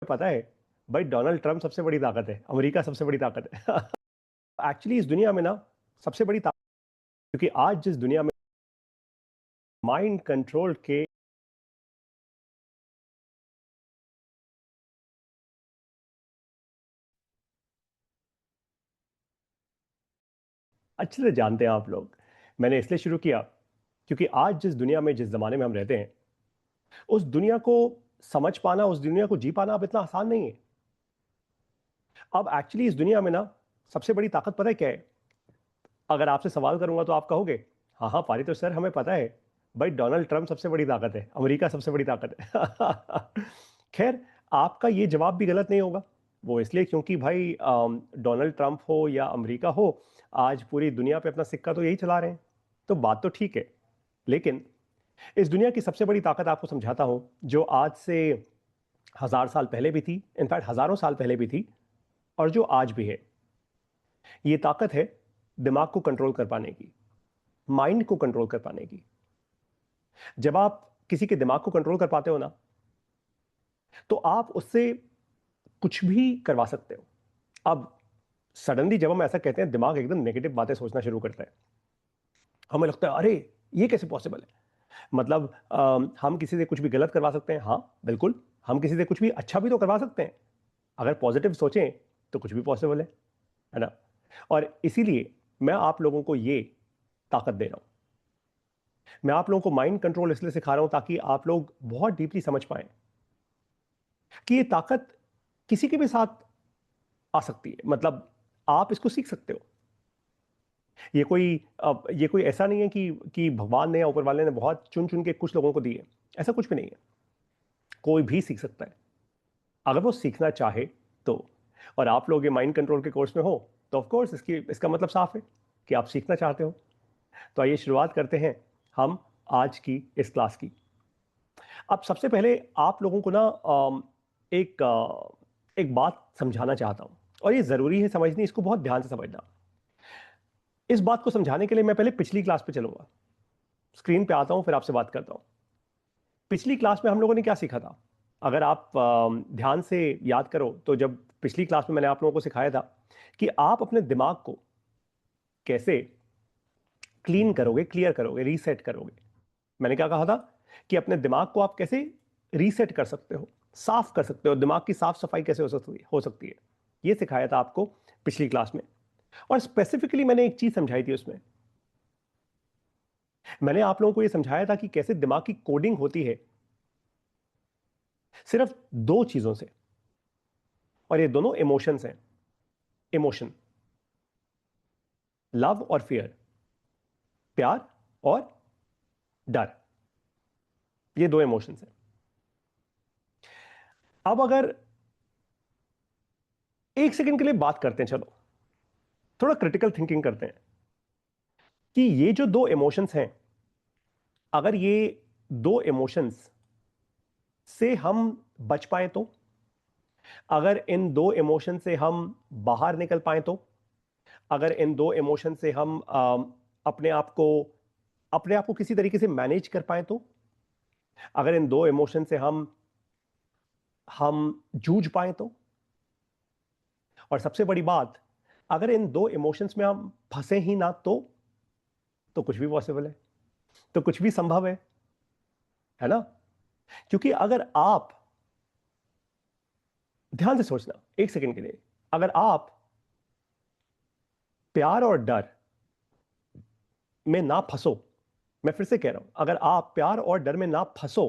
पता है भाई, डोनाल्ड ट्रंप सबसे बड़ी ताकत है, अमेरिका सबसे बड़ी ताकत है। एक्चुअली इस दुनिया में ना सबसे बड़ी ताकत, क्योंकि आज जिस दुनिया में माइंड कंट्रोल के अच्छे से जानते हैं आप लोग। मैंने इसलिए शुरू किया क्योंकि आज जिस दुनिया में, जिस जमाने में हम रहते हैं, उस दुनिया को समझ पाना, उस दुनिया को जी पाना अब इतना आसान नहीं है। अब एक्चुअली इस दुनिया में ना सबसे बड़ी ताकत पता है क्या है? अगर आपसे सवाल करूंगा तो आप कहोगे हाँ हाँ पारी, तो सर हमें पता है भाई, डोनाल्ड ट्रंप सबसे बड़ी ताकत है, अमेरिका सबसे बड़ी ताकत है। खैर, आपका ये जवाब भी गलत नहीं होगा। वो इसलिए क्योंकि भाई डोनाल्ड ट्रंप हो या अमेरिका हो, आज पूरी दुनिया पे अपना सिक्का तो यही चला रहे हैं। तो बात तो ठीक है, लेकिन इस दुनिया की सबसे बड़ी ताकत आपको समझाता हूं, जो आज से 1000 साल पहले भी थी, इनफैक्ट हजारों साल पहले भी थी, और जो आज भी है। ये ताकत है दिमाग को कंट्रोल कर पाने की, माइंड को कंट्रोल कर पाने की। जब आप किसी के दिमाग को कंट्रोल कर पाते हो ना, तो आप उससे कुछ भी करवा सकते हो। अब सडनली जब हम ऐसा कहते हैं, दिमाग एकदम नेगेटिव बातें सोचना शुरू करता है। हमें लगता है अरे ये कैसे पॉसिबल है। मतलब हम किसी से कुछ भी गलत करवा सकते हैं, हाँ बिल्कुल। हम किसी से कुछ भी अच्छा भी तो करवा सकते हैं। अगर पॉजिटिव सोचें तो कुछ भी पॉसिबल है ना। और इसीलिए मैं आप लोगों को ये ताकत दे रहा हूं। मैं आप लोगों को माइंड कंट्रोल इसलिए सिखा रहा हूं ताकि आप लोग बहुत डीपली समझ पाएं कि ये ताकत किसी के भी साथ आ सकती है। मतलब आप इसको सीख सकते हो। ये कोई ऐसा नहीं है कि भगवान ने या ऊपर वाले ने बहुत चुन चुन के कुछ लोगों को दी है। ऐसा कुछ भी नहीं है। कोई भी सीख सकता है अगर वो सीखना चाहे तो। और आप लोग ये माइंड कंट्रोल के कोर्स में हो तो ऑफ कोर्स इसका मतलब साफ है कि आप सीखना चाहते हो। तो आइए शुरुआत करते हैं हम आज की इस क्लास की। अब सबसे पहले आप लोगों को ना एक बात समझाना चाहता हूं, और ये जरूरी है समझनी, इसको बहुत ध्यान से समझना। इस बात को समझाने के लिए मैं पहले पिछली क्लास पे चलूंगा। स्क्रीन पे आता हूं, फिर आपसे बात करता हूं। पिछली क्लास में हम लोगों ने क्या सीखा था? अगर आप ध्यान से याद करो तो जब पिछली क्लास में मैंने आप लोगों को सिखाया था कि आप अपने दिमाग को कैसे क्लीन करोगे, क्लियर करोगे, रीसेट करोगे। मैंने क्या कहा था कि अपने दिमाग को आप कैसे रीसेट कर सकते हो, साफ कर सकते हो, दिमाग की साफ सफाई कैसे हो सकती है। ये सिखाया था आपको पिछली क्लास में। और स्पेसिफिकली मैंने एक चीज समझाई थी उसमें। मैंने आप लोगों को यह समझाया था कि कैसे दिमाग की कोडिंग होती है सिर्फ दो चीजों से, और ये दोनों इमोशंस हैं। इमोशन, लव और फियर, प्यार और डर, ये दो इमोशंस हैं। अब अगर एक सेकंड के लिए बात करते हैं, चलो थोड़ा क्रिटिकल थिंकिंग करते हैं कि ये जो दो इमोशंस हैं, अगर ये दो इमोशंस से हम बच पाए तो, अगर इन दो इमोशन से हम बाहर निकल पाए तो, अगर इन दो इमोशन से हम अपने आप को अपने आप को किसी तरीके से मैनेज कर पाए तो, अगर इन दो इमोशन से हम जूझ पाए तो, और सबसे बड़ी बात, अगर इन दो इमोशंस में हम फंसे ही ना तो कुछ भी पॉसिबल है, तो कुछ भी संभव है ना। क्योंकि अगर आप ध्यान से सोचना एक सेकंड के लिए, अगर आप प्यार और डर में ना फंसो, मैं फिर से कह रहा हूं, अगर आप प्यार और डर में ना फंसो,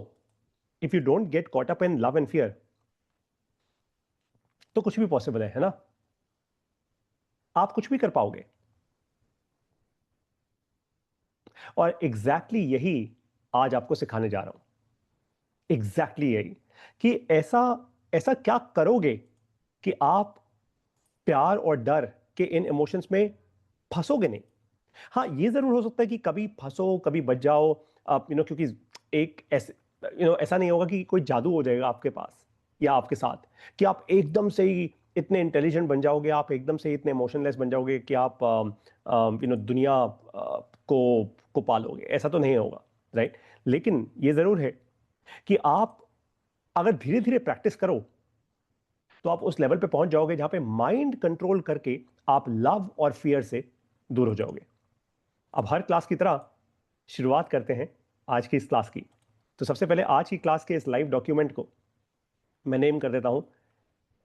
if you don't get caught up in love and fear, तो कुछ भी पॉसिबल है ना। आप कुछ भी कर पाओगे। और एग्जैक्टली यही आज आपको सिखाने जा रहा हूं। एग्जैक्टली यही कि ऐसा ऐसा क्या करोगे कि आप प्यार और डर के इन इमोशंस में फंसोगे नहीं। हाँ, ये जरूर हो सकता है कि कभी फंसो, कभी बच जाओ आप, क्योंकि एक ऐसे ऐसा नहीं होगा कि कोई जादू हो जाएगा आपके पास या आपके साथ कि आप एकदम से ही इतने इंटेलिजेंट बन जाओगे, आप एकदम से इतने इमोशनलेस बन जाओगे कि आप दुनिया को पालोगे। ऐसा तो नहीं होगा, राइट। लेकिन ये जरूर है कि आप अगर धीरे धीरे प्रैक्टिस करो तो आप उस लेवल पे पहुंच जाओगे जहां पे माइंड कंट्रोल करके आप लव और फियर से दूर हो जाओगे। अब हर क्लास की तरह शुरुआत करते हैं आज की इस क्लास की। तो सबसे पहले आज की क्लास के इस लाइव डॉक्यूमेंट को मैं नेम कर देता हूं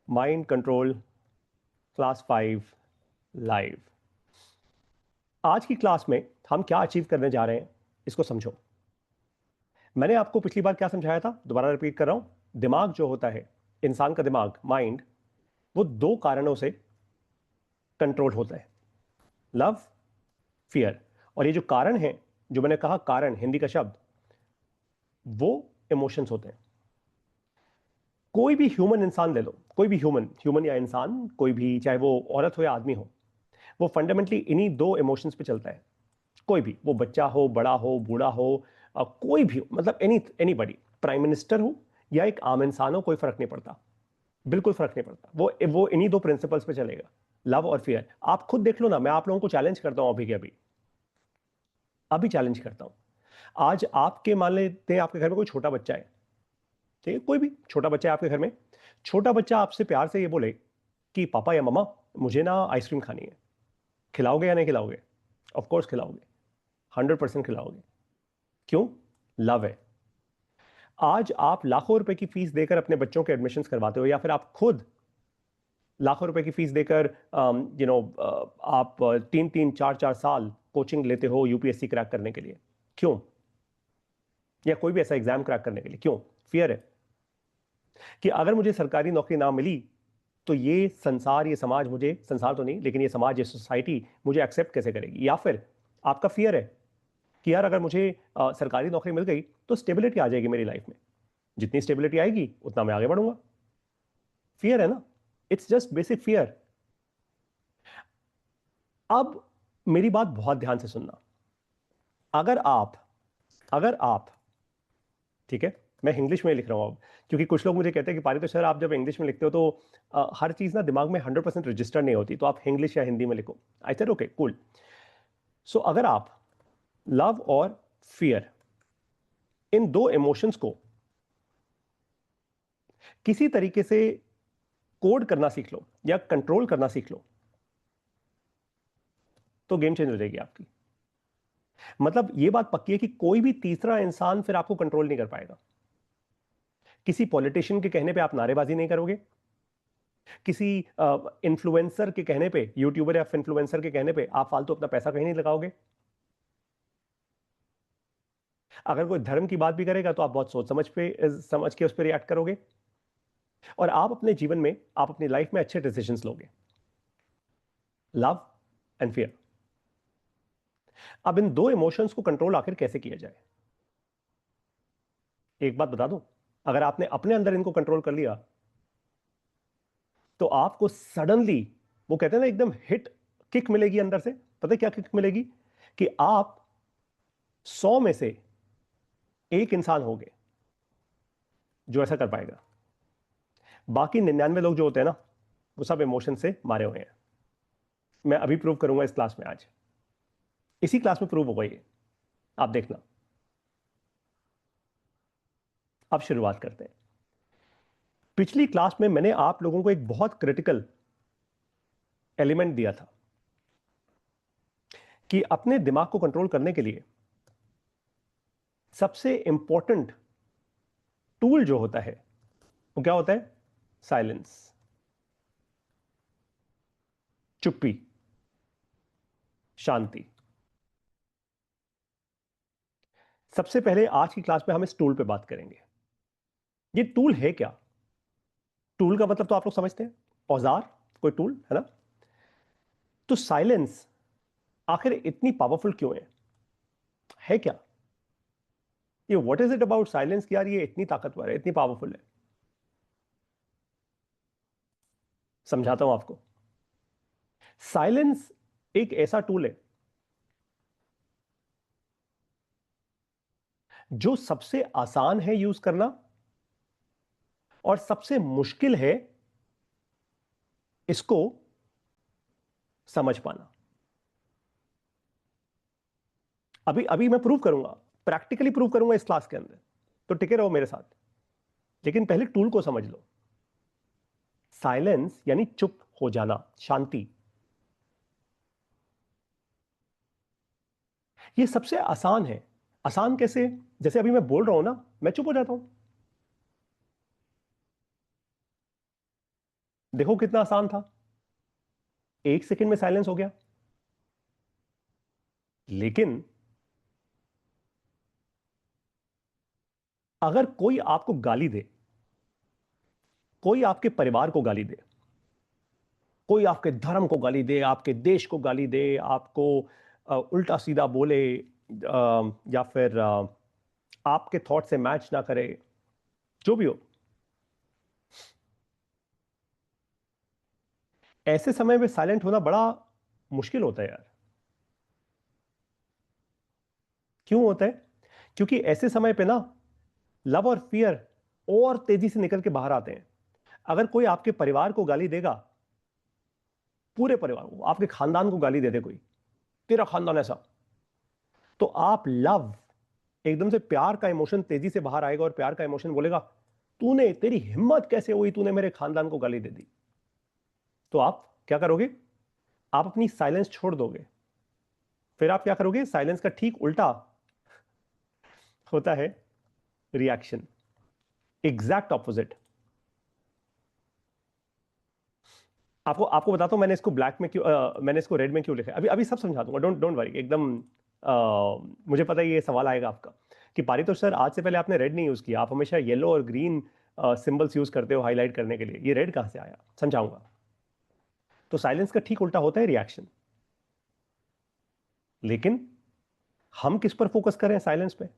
माइंड कंट्रोल क्लास 5 लाइव। आज की क्लास में हम क्या अचीव करने जा रहे हैं इसको समझो। मैंने आपको पिछली बार क्या समझाया था, दोबारा रिपीट कर रहा हूं। दिमाग जो होता है, इंसान का दिमाग, माइंड, वो दो कारणों से कंट्रोल होता है, लव, फियर। और ये जो कारण है, जो मैंने कहा कारण हिंदी का शब्द, वो इमोशंस होते हैं। कोई भी ह्यूमन इंसान ले लो, कोई भी ह्यूमन ह्यूमन या इंसान, कोई भी, चाहे वो औरत हो या आदमी हो, वो फंडामेंटली इन्हीं दो इमोशंस पे चलता है। कोई भी, वो बच्चा हो, बड़ा हो, बूढ़ा हो, कोई भी, मतलब एनीबॉडी, प्राइम मिनिस्टर हो या एक आम इंसान हो, कोई फर्क नहीं पड़ता, बिल्कुल फर्क नहीं पड़ता। वो इन्हीं दो प्रिंसिपल्स पे चलेगा, लव और फियर। आप खुद देख लो ना, मैं आप लोगों को चैलेंज करता हूं अभी के अभी, अभी चैलेंज करता हूं। आज आपके, मान लेते हैं आपके घर में कोई छोटा बच्चा है, ठीक है, कोई भी छोटा बच्चा है आपके घर में। छोटा बच्चा आपसे प्यार से ये बोले कि पापा या मम्मा मुझे ना आइसक्रीम खानी है, खिलाओगे या नहीं खिलाओगे? ऑफ कोर्स खिलाओगे, 100% खिलाओगे। क्यों? लव है। आज आप लाखों रुपए की फीस देकर अपने बच्चों के एडमिशन्स करवाते हो, या फिर आप खुद लाखों रुपए की फीस देकर आप 3-3 4-4 साल कोचिंग लेते हो यूपीएससी क्रैक करने के लिए। क्यों? या कोई भी ऐसा एग्जाम क्रैक करने के लिए। क्यों? फियर है कि अगर मुझे सरकारी नौकरी ना मिली तो ये संसार, ये समाज मुझे, संसार तो नहीं लेकिन ये समाज, ये सोसाइटी मुझे एक्सेप्ट कैसे करेगी। या फिर आपका फियर है कि यार अगर मुझे सरकारी नौकरी मिल गई तो स्टेबिलिटी आ जाएगी मेरी लाइफ में, जितनी स्टेबिलिटी आएगी उतना मैं आगे बढ़ूंगा। फियर है ना, इट्स जस्ट बेसिक फियर। अब मेरी बात बहुत ध्यान से सुनना। अगर आप अगर आप ठीक है, मैं इंग्लिश में लिख रहा हूं अब, क्योंकि कुछ लोग मुझे कहते हैं कि पारी तो सर आप जब इंग्लिश में लिखते हो तो हर चीज ना दिमाग में 100% रजिस्टर नहीं होती, तो आप इंग्लिश या हिंदी में लिखो। I said okay cool. So अगर आप लव और फियर, इन दो इमोशंस को किसी तरीके से कोड करना सीख लो या कंट्रोल करना सीख लो, तो गेम चेंज हो जाएगी आपकी। मतलब ये बात पक्की है कि कोई भी तीसरा इंसान फिर आपको कंट्रोल नहीं कर पाएगा। किसी पॉलिटिशियन के कहने पे आप नारेबाजी नहीं करोगे, किसी इन्फ्लुएंसर के कहने पे, यूट्यूबर या इन्फ्लुएंसर के कहने पे आप फालतू अपना पैसा कहीं नहीं लगाओगे। अगर कोई धर्म की बात भी करेगा तो आप बहुत सोच समझ के उस पर रिएक्ट करोगे, और आप अपने जीवन में, आप अपनी लाइफ में अच्छे डिसीजंस लोगे। Love and fear. अब इन दो इमोशंस को कंट्रोल आखिर कैसे किया जाए? एक बात बता दूं, अगर आपने अपने अंदर इनको कंट्रोल कर लिया तो आपको सडनली, वो कहते हैं ना, एकदम हिट किक मिलेगी अंदर से। पता है क्या किक मिलेगी? कि आप 100 में से एक इंसान होगे जो ऐसा कर पाएगा। बाकी 99 लोग जो होते हैं ना, वो सब इमोशन से मारे हुए हैं। मैं अभी प्रूव करूंगा इस क्लास में, आज इसी क्लास में प्रूव होगा ये, आप देखना। अब शुरुआत करते हैं। पिछली क्लास में मैंने आप लोगों को एक बहुत क्रिटिकल एलिमेंट दिया था कि अपने दिमाग को कंट्रोल करने के लिए सबसे इंपॉर्टेंट टूल जो होता है वो क्या होता है? साइलेंस, चुप्पी, शांति। सबसे पहले आज की क्लास में हम इस टूल पे बात करेंगे। ये टूल है क्या? टूल का मतलब तो आप लोग समझते हैं, औजार, कोई टूल है ना। तो साइलेंस आखिर इतनी पावरफुल क्यों है क्या? ये what is it about silence कि यार ये इतनी ताकतवर है, इतनी पावरफुल है? समझाता हूं आपको। साइलेंस एक ऐसा टूल है जो सबसे आसान है यूज करना और सबसे मुश्किल है इसको समझ पाना। अभी अभी मैं प्रूव करूंगा, प्रैक्टिकली प्रूव करूंगा इस क्लास के अंदर, तो टिके रहो मेरे साथ। लेकिन पहले टूल को समझ लो। साइलेंस यानी चुप हो जाना, शांति। ये सबसे आसान है। आसान कैसे? जैसे अभी मैं बोल रहा हूं ना, मैं चुप हो जाता हूं। देखो कितना आसान था, 1 सेकंड में साइलेंस हो गया। लेकिन अगर कोई आपको गाली दे, कोई आपके परिवार को गाली दे, कोई आपके धर्म को गाली दे, आपके देश को गाली दे, आपको उल्टा सीधा बोले, या फिर आपके थॉट से मैच ना करे, जो भी हो, ऐसे समय में साइलेंट होना बड़ा मुश्किल होता है यार। क्यों होता है? क्योंकि ऐसे समय पे ना लव और फियर और तेजी से निकल के बाहर आते हैं। अगर कोई आपके परिवार को गाली देगा, पूरे परिवार को, आपके खानदान को गाली दे दे कोई, तेरा खानदान ऐसा, तो आप लव, एकदम से प्यार का इमोशन तेजी से बाहर आएगा और प्यार का इमोशन बोलेगा, तूने, तेरी हिम्मत कैसे हुई, तूने मेरे खानदान को गाली दे दी। तो आप क्या करोगे? आप अपनी साइलेंस छोड़ दोगे। फिर आप क्या करोगे? साइलेंस का ठीक उल्टा होता है रिएक्शन, एग्जैक्ट ऑपोजिट। आपको आपको बताता हूं मैंने इसको ब्लैक में क्यों, मैंने इसको रेड में क्यों लिखा है। अभी अभी सब समझा दूंगा, डोंट डोंट वरी एकदम। मुझे पता है ये सवाल आएगा आपका कि पारितोष सर, आज से पहले आपने रेड नहीं यूज किया, आप हमेशा येलो और ग्रीन सिंबल्स यूज करते हो हाईलाइट करने के लिए, ये रेड कहां से आया? समझाऊंगा। तो साइलेंस का ठीक उल्टा होता है रिएक्शन। लेकिन हम किस पर फोकस करें साइलेंस पे?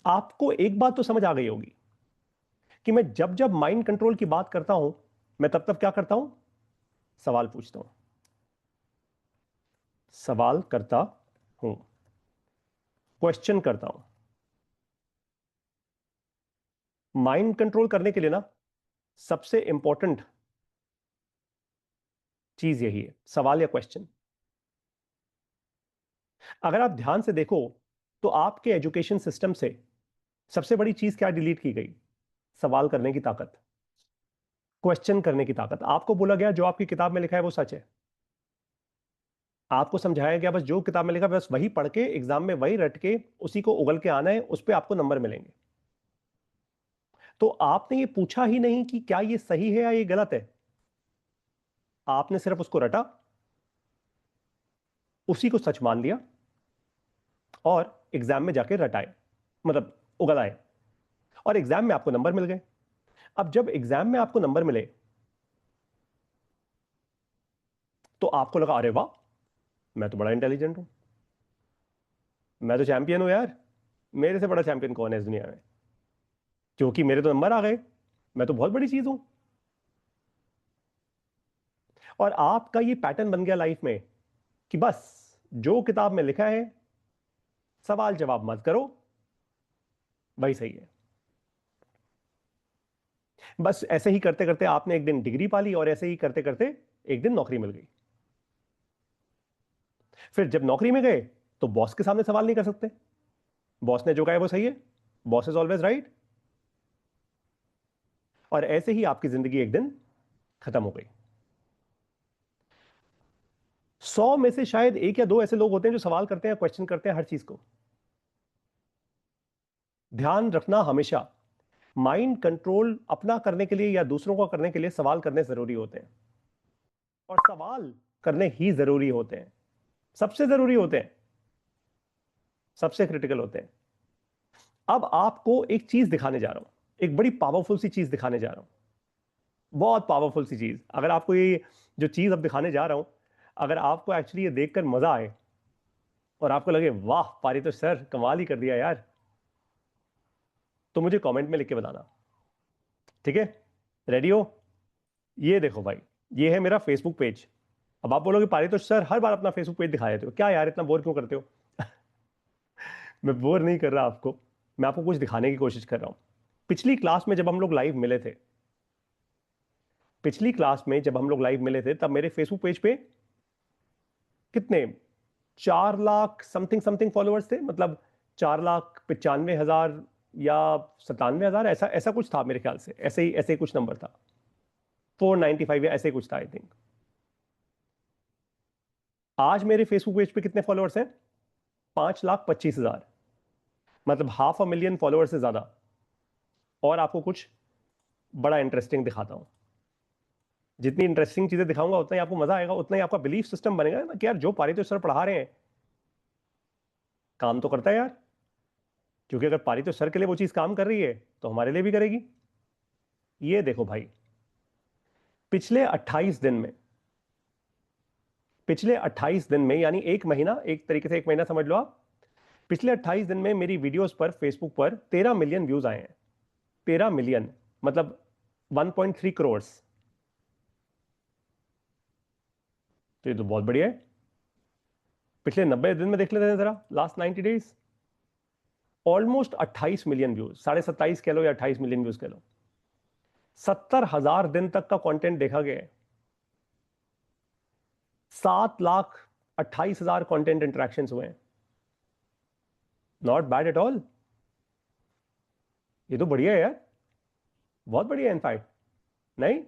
आपको एक बात तो समझ आ गई होगी कि मैं जब जब माइंड कंट्रोल की बात करता हूं, मैं तब तब क्या करता हूं? सवाल पूछता हूं, सवाल करता हूं, क्वेश्चन करता हूं। माइंड कंट्रोल करने के लिए ना सबसे इंपॉर्टेंट चीज यही है, सवाल या क्वेश्चन। अगर आप ध्यान से देखो तो आपके एजुकेशन सिस्टम से सबसे बड़ी चीज क्या डिलीट की गई? सवाल करने की ताकत, क्वेश्चन करने की ताकत। आपको बोला गया जो आपकी किताब में लिखा है वो सच है। आपको समझाया गया बस जो किताब में लिखा है बस वही पढ़ के एग्जाम में वही रट के उसी को उगल के आना है, उस पर आपको नंबर मिलेंगे। तो आपने ये पूछा ही नहीं कि क्या ये सही है या ये गलत है। आपने सिर्फ उसको रटा, उसी को सच मान लिया और एग्जाम में जाके रटाए, मतलब उगल आए, और एग्जाम में आपको नंबर मिल गए। अब जब एग्जाम में आपको नंबर मिले तो आपको लगा अरे वाह, मैं तो बड़ा इंटेलिजेंट हूं, मैं तो चैंपियन हूं यार, मेरे से बड़ा चैंपियन कौन है इस दुनिया में, क्योंकि मेरे तो नंबर आ गए, मैं तो बहुत बड़ी चीज हूं। और आपका ये पैटर्न बन गया लाइफ में कि बस जो किताब में लिखा है, सवाल जवाब मत करो, वही सही है। बस ऐसे ही करते करते आपने एक दिन डिग्री पा ली और ऐसे ही करते करते एक दिन नौकरी मिल गई। फिर जब नौकरी में गए तो बॉस के सामने सवाल नहीं कर सकते, बॉस ने जो कहा है वो सही है, बॉस इज ऑलवेज राइट। और ऐसे ही आपकी जिंदगी एक दिन खत्म हो गई। 100 में से शायद एक या दो ऐसे लोग होते हैं जो सवाल करते हैं, क्वेश्चन करते हैं हर चीज को। ध्यान रखना हमेशा, माइंड कंट्रोल अपना करने के लिए या दूसरों का करने के लिए सवाल करने जरूरी होते हैं, और सवाल करने ही जरूरी होते हैं, सबसे जरूरी होते हैं, सबसे क्रिटिकल होते हैं। अब आपको एक चीज दिखाने जा रहा हूं, एक बड़ी पावरफुल सी चीज दिखाने जा रहा हूं, बहुत पावरफुल सी चीज। अगर आपको ये जो चीज अब दिखाने जा रहा हूं, अगर आपको एक्चुअली ये देखकर मजा आए और आपको लगे वाह पारितोष सर कमाल ही कर दिया यार, तो मुझे कमेंट में लिख के बताना, ठीक है? रेडी हो? ये देखो भाई, ये है मेरा फेसबुक पेज। अब आप बोलोगे पारितोष सर हर बार अपना फेसबुक पेज दिखा देते हो, क्या यार इतना बोर क्यों करते हो? मैं बोर नहीं कर रहा आपको, मैं आपको कुछ दिखाने की कोशिश कर रहा हूं। पिछली क्लास में जब हम लोग लाइव मिले थे, पिछली क्लास में जब हम लोग लाइव मिले थे तब मेरे फेसबुक पेज पे कितने, 4 लाख समथिंग समथिंग फॉलोअर्स थे, मतलब 4,95,000 या 97,000, ऐसा ऐसा कुछ था मेरे ख्याल से, ऐसे ही कुछ नंबर था, 495 या ऐसे ही कुछ था आई थिंक। आज मेरे फेसबुक पेज पे कितने फॉलोअर्स हैं? 5,25,000, मतलब 500,000 फॉलोअर्स से ज्यादा। और आपको कुछ बड़ा इंटरेस्टिंग दिखाता हूं। जितनी इंटरेस्टिंग चीजें दिखाऊंगा उतना ही आपको मजा आएगा, उतना ही आपका बिलीफ सिस्टम बनेगा ना कि यार जो पारितो सर पढ़ा रहे हैं काम तो करता है यार। क्योंकि अगर पारितो सर के लिए वो चीज काम कर रही है तो हमारे लिए भी करेगी। ये देखो भाई, पिछले 28 दिन में, पिछले 28 दिन में, यानी एक महीना, एक तरीके से एक महीना समझ लो आप, पिछले 28 दिन में मेरी वीडियोस पर फेसबुक पर 13 मिलियन व्यूज आए हैं। 13 मिलियन, मतलब 1.3 करोड़। तो ये तो बहुत बढ़िया है। पिछले 90 दिन में देख लेते हैं जरा, last 90 days, almost 28 million views, 27.5 कह लो या 28 मिलियन व्यूज कह लो। 70,000 दिन तक का कंटेंट देखा गया है। 7,28,000 कंटेंट इंटरेक्शन हुए हैं। Not bad at all. ये तो बढ़िया है यार, बहुत बढ़िया है इनफैक्ट। नहीं,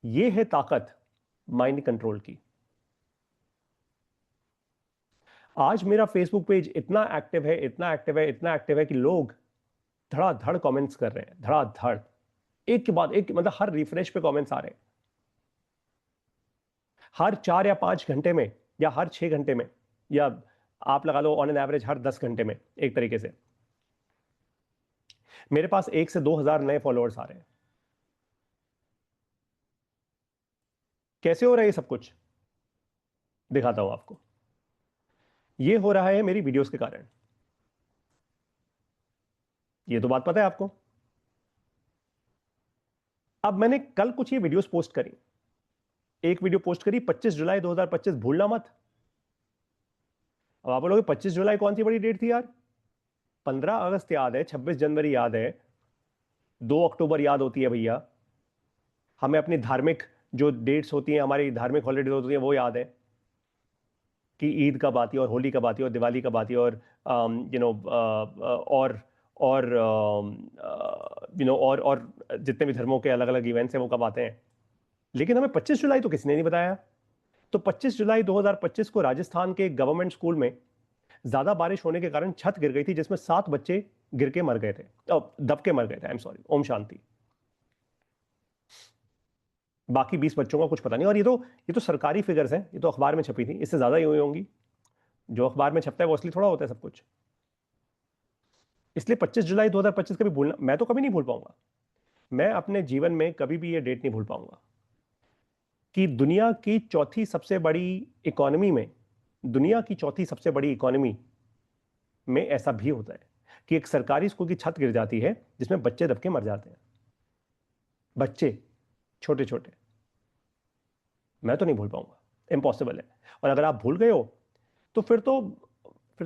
ये है ताकत माइंड कंट्रोल की। आज मेरा फेसबुक पेज इतना एक्टिव है, इतना एक्टिव है, इतना एक्टिव है कि लोग धड़ाधड़ कमेंट्स कर रहे हैं, धड़ाधड़, एक के बाद एक, मतलब हर रिफ्रेश पे कमेंट्स आ रहे हैं। हर 4 या 5 घंटे में, या हर 6 घंटे में, या आप लगा लो ऑन एन एवरेज हर 10 घंटे में एक तरीके से मेरे पास 1 से 2,000 नए फॉलोअर्स आ रहे हैं। कैसे हो रहा है ये सब कुछ? दिखाता हूं आपको। ये हो रहा है मेरी वीडियोस के कारण। ये तो बात पता है आपको। अब मैंने कल कुछ ये वीडियोस पोस्ट करी। एक वीडियो पोस्ट करी 25 जुलाई 2025, भूलना मत। अब आप बोलोगे 25 जुलाई कौन सी बड़ी डेट थी यार? 15 अगस्त याद है, 26 जनवरी याद है, 2 अक्टूबर याद होती है भैया। हमें अपनी धार्मिक जो डेट्स होती हैं, हमारी धार्मिक हॉलीडेज होती हैं, वो याद है कि ईद कब आती है और होली कब आती है और दिवाली कब आती है, और यू नो और और जितने भी धर्मों के अलग अलग इवेंट्स हैं वो कब आते हैं। लेकिन हमें 25 जुलाई तो किसी ने नहीं बताया। तो 25 जुलाई 2025 को राजस्थान के गवर्नमेंट स्कूल में ज्यादा बारिश होने के कारण छत गिर गई थी, जिसमें 7 बच्चे गिर के मर गए थे, दब के मर गए थे, I am sorry, Om Shanti. बाकी 20 बच्चों का कुछ पता नहीं। और ये तो सरकारी फिगर्स हैं, ये तो अखबार में छपी थी, इससे ज्यादा ही हुई होंगी। जो अखबार में छपता है वो असली थोड़ा होता है सब कुछ। इसलिए 25 जुलाई 2025 कभी भूलना, मैं तो कभी नहीं भूल पाऊंगा। मैं अपने जीवन में कभी भी ये डेट नहीं भूल पाऊंगा कि दुनिया की चौथी सबसे बड़ी इकोनॉमी में, दुनिया की चौथी सबसे बड़ी इकोनॉमी में ऐसा भी होता है कि एक सरकारी स्कूल की छत गिर जाती है जिसमें बच्चे दबके मर जाते हैं। बच्चे, छोटे छोटे। मैं तो नहीं भूल पाऊंगा, इम्पॉसिबल है। और अगर आप भूल गए हो तो फिर तो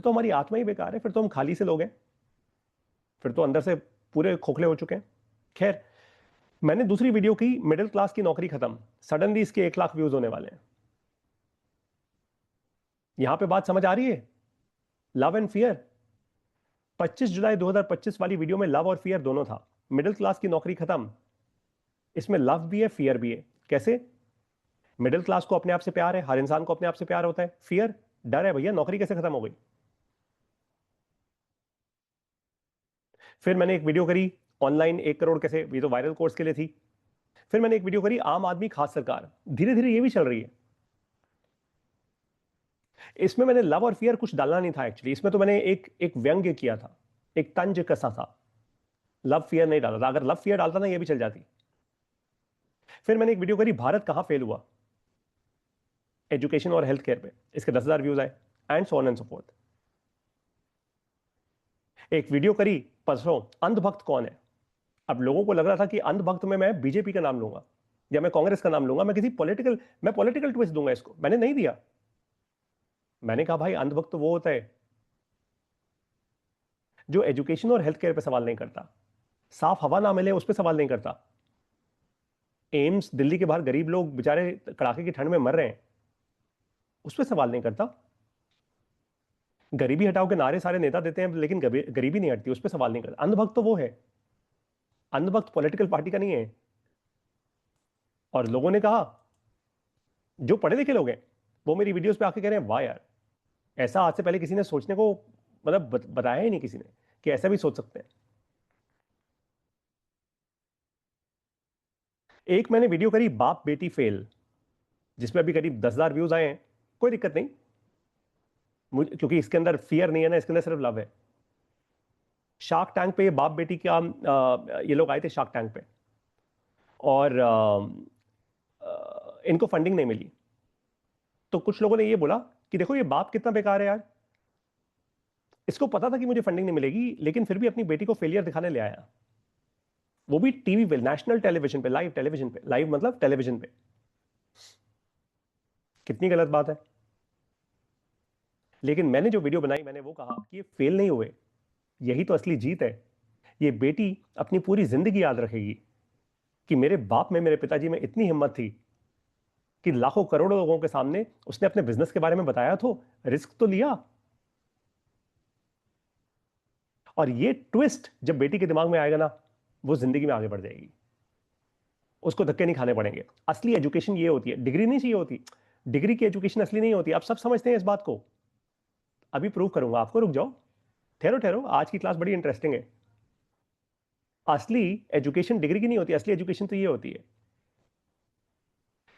हमारी आत्मा ही बेकार है, फिर तो हम खाली से लोग हैं, फिर तो अंदर से पूरे खोखले हो चुके हैं। खैर, मैंने दूसरी वीडियो की, मिडिल क्लास की नौकरी खत्म, सडनली इसके 1 लाख व्यूज होने वाले हैं। यहां पे बात समझ आ रही है? Love and fear. 25 जुलाई 2025 वाली वीडियो में लव और फियर दोनों था। मिडिल क्लास की नौकरी खत्म, इसमें लव भी है, फियर भी है। कैसे? मिडिल क्लास को अपने आप से प्यार है, हर इंसान को अपने आप से प्यार होता है। फियर, डर है भैया, नौकरी कैसे खत्म हो गई। फिर मैंने एक वीडियो करी, ऑनलाइन 1 करोड़ कैसे, ये तो वायरल कोर्स के लिए थी। फिर मैंने एक वीडियो करी, आम आदमी खास सरकार। धीरे धीरे ये भी चल रही है। इसमें मैंने लव और फियर कुछ डालना नहीं था एक्चुअली, इसमें तो मैंने एक एक व्यंग्य किया था, एक तंज कसा था। लव फियर नहीं डाला था, अगर लव फियर डालता ना ये भी चल जाती। फिर मैंने एक वीडियो करी, भारत कहां फेल हुआ, एजुकेशन और हेल्थ केयर पे, इसके 10,000 व्यूज आए, and so on and so fourth. एक वीडियो करी परसों, अंधभक्त कौन है। अब लोगों को लग रहा था कि अंधभक्त में मैं बीजेपी का नाम लूंगा या मैं कांग्रेस का नाम लूंगा, मैं पॉलिटिकल ट्विस्ट दूंगा इसको। मैंने नहीं दिया। मैंने कहा भाई अंधभक्त तो वो होता है जो एजुकेशन और हेल्थ केयर पे सवाल नहीं करता, साफ हवा ना मिले उस पर सवाल नहीं करता, एम्स दिल्ली के बाहर गरीब लोग बेचारे कड़ाके की ठंड में मर रहे हैं उस पर सवाल नहीं करता। गरीबी हटाओ के नारे सारे नेता देते हैं, लेकिन गरीबी नहीं हटती, उस पर सवाल नहीं करते। अंधभक्त तो वो है, अंधभक्त पॉलिटिकल पार्टी का नहीं है। और लोगों ने कहा, जो पढ़े लिखे लोग हैं, वो मेरी वीडियोस पे आके कह रहे हैं वाह यार, ऐसा आज से पहले किसी ने सोचने को, मतलब बताया ही नहीं किसी ने कि ऐसा भी सोच सकते हैं। एक मैंने वीडियो करी, बाप बेटी फेल, जिसमें अभी करीब 10,000 व्यूज आए हैं। कोई दिक्कत नहीं मुझे, क्योंकि इसके अंदर फियर नहीं है ना, इसके अंदर सिर्फ लव है। शार्क टैंक पे ये बाप बेटी का ये लोग आए थे शार्क टैंक पे, और इनको फंडिंग नहीं मिली। तो कुछ लोगों ने ये बोला कि देखो ये बाप कितना बेकार है यार, इसको पता था कि मुझे फंडिंग नहीं मिलेगी, लेकिन फिर भी अपनी बेटी को फेलियर दिखाने ले आया, वो भी टीवी पे, नेशनल टेलीविजन पे, लाइव टेलीविजन पे, लाइव मतलब टेलीविजन पे। कितनी गलत बात है। लेकिन मैंने जो वीडियो बनाई, मैंने वो कहा कि ये फेल नहीं हुए, यही तो असली जीत है। ये बेटी अपनी पूरी जिंदगी याद रखेगी कि मेरे बाप में, मेरे पिताजी में इतनी हिम्मत थी कि लाखों करोड़ों लोगों के सामने उसने अपने बिजनेस के बारे में बताया, तो रिस्क तो लिया। और ये ट्विस्ट जब बेटी के दिमाग में आएगा ना, वो जिंदगी में आगे बढ़ जाएगी, उसको धक्के नहीं खाने पड़ेंगे। असली एजुकेशन ये होती है, डिग्री नहीं चाहिए होती, डिग्री की एजुकेशन असली नहीं होती। आप सब समझते हैं इस बात को, अभी प्रूव करूंगा आपको, रुक जाओ, ठहरो ठहरो, आज की क्लास बड़ी इंटरेस्टिंग है। असली एजुकेशन डिग्री की नहीं होती, असली एजुकेशन तो ये होती है।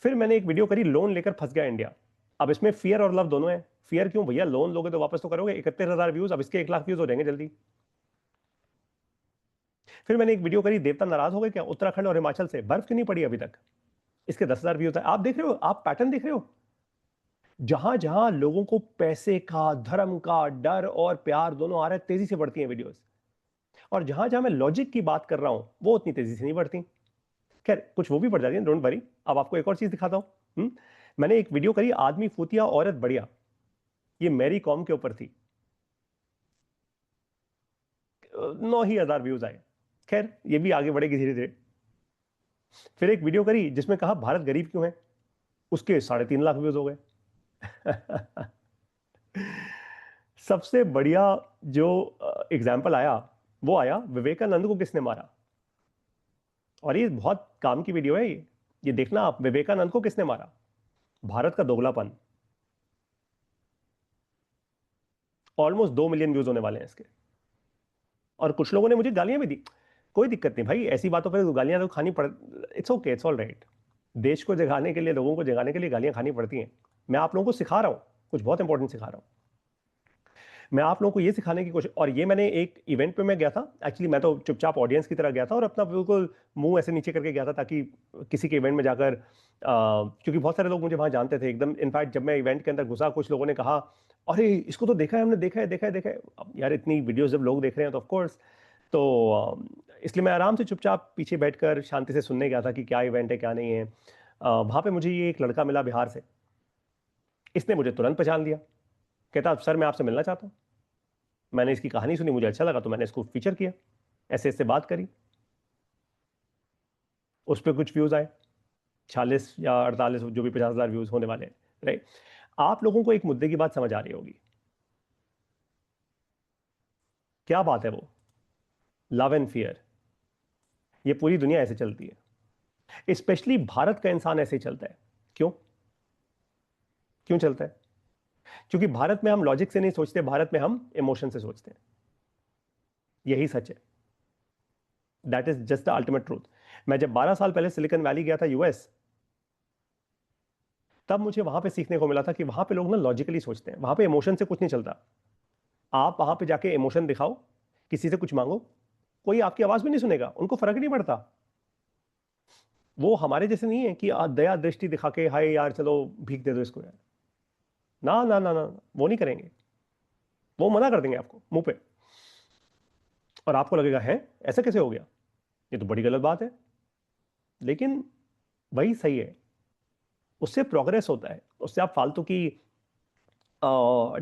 फिर मैंने एक वीडियो करी, लोन लेकर फंस गया इंडिया। अब इसमें फियर और लव दोनों है। फियर क्यों भैया, लोन लोगे तो वापस तो करोगे। 31,000 व्यूज, अब इसके 1 लाख व्यूज हो जाएंगे जल्दी। फिर मैंने एक वीडियो करी, देवता नाराज हो गए क्या उत्तराखंड और हिमाचल से, बर्फ क्यों नहीं पड़ी अभी तक, इसके 10,000 व्यूज है। आप देख रहे हो, आप पैटर्न देख रहे हो, जहां जहां लोगों को पैसे का, धर्म का डर और प्यार दोनों आ रहा है, तेजी से बढ़ती हैं वीडियोस। और जहां जहां मैं लॉजिक की बात कर रहा हूं, वो उतनी तेजी से नहीं बढ़ती। खैर कुछ वो भी बढ़ जाती है, डोंट वरी। अब आपको एक और चीज दिखाता हूं। मैंने एक वीडियो करी, आदमी फूतिया औरत बढ़िया, ये मैरी कॉम के ऊपर थी, 9 ही हजार व्यूज आए। खैर ये भी आगे बढ़ेगी धीरे धीरे। फिर एक वीडियो करी जिसमें कहा भारत गरीब क्यों है, उसके 3.5 लाख व्यूज हो गए। सबसे बढ़िया जो एग्जाम्पल आया, वो आया विवेकानंद को किसने मारा। और ये बहुत काम की वीडियो है ये देखना आप, विवेकानंद को किसने मारा, भारत का दोगलापन। ऑलमोस्ट 2 मिलियन व्यूज होने वाले हैं इसके। और कुछ लोगों ने मुझे गालियां भी दी। कोई दिक्कत नहीं भाई, ऐसी बातों पर गालियां तो खानी पड़, it's okay, it's all right. देश को जगाने के लिए, लोगों को जगाने के लिए गालियां खानी पड़ती हैं। मैं आप लोगों को सिखा रहा हूं, कुछ बहुत इंपॉर्टेंट सिखा रहा हूं। मैं आप लोगों को ये सिखाने की कोशिश, और ये मैंने एक इवेंट पे मैं गया था, एक्चुअली मैं तो चुपचाप ऑडियंस की तरह गया था, और अपना बिल्कुल मुंह ऐसे नीचे करके गया था, ताकि किसी के इवेंट में जाकर क्योंकि बहुत सारे लोग मुझे वहां जानते थे एकदम। इनफैक्ट जब मैं इवेंट के अंदर घुसा, कुछ लोगों ने कहा अरे इसको तो देखा है हमने, देखा है देखा है देखा है। अब यार इतनी वीडियोस जब लोग देख रहे हैं तो ऑफकोर्स, तो इसलिए मैं आराम से चुपचाप पीछे बैठकर शांति से सुनने गया था कि क्या इवेंट है क्या नहीं है। वहां पे मुझे ये एक लड़का मिला बिहार से, इसने मुझे तुरंत पहचान लिया, कहता सर मैं आपसे मिलना चाहता हूँ। मैंने इसकी कहानी सुनी, मुझे अच्छा लगा, तो मैंने इसको फीचर किया, ऐसे ऐसे बात करी, उस पर कुछ व्यूज आए, 46 या 48, जो भी 50,000 व्यूज होने वाले हैं, राइट। आप लोगों को एक मुद्दे की बात समझ आ रही होगी, क्या बात है वो, लव एंड फियर। ये पूरी दुनिया ऐसे चलती है, स्पेशली भारत का इंसान ऐसे ही चलता है। क्यों, क्यों चलता है? क्योंकि भारत में हम लॉजिक से नहीं सोचते, भारत में हम इमोशन से सोचते हैं। यही सच है, that is just the ultimate truth. मैं जब 12 साल पहले सिलिकॉन वैली गया था, यूएस, तब मुझे वहां पे सीखने को मिला था कि वहां पे लोग ना लॉजिकली सोचते हैं, वहां पे इमोशन से कुछ नहीं चलता। आप वहां पे जाके इमोशन दिखाओ, किसी से कुछ मांगो, कोई आपकी आवाज भी नहीं सुनेगा, उनको फर्क नहीं पड़ता। वो हमारे जैसे नहीं है कि दया दृष्टि दिखा के हाय यार चलो भीख दे दो इसको यार, ना ना ना ना, वो नहीं करेंगे, वो मना कर देंगे आपको मुंह पे। और आपको लगेगा है ऐसा कैसे हो गया, ये तो बड़ी गलत बात है। लेकिन वही सही है, उससे प्रोग्रेस होता है, उससे आप फालतू की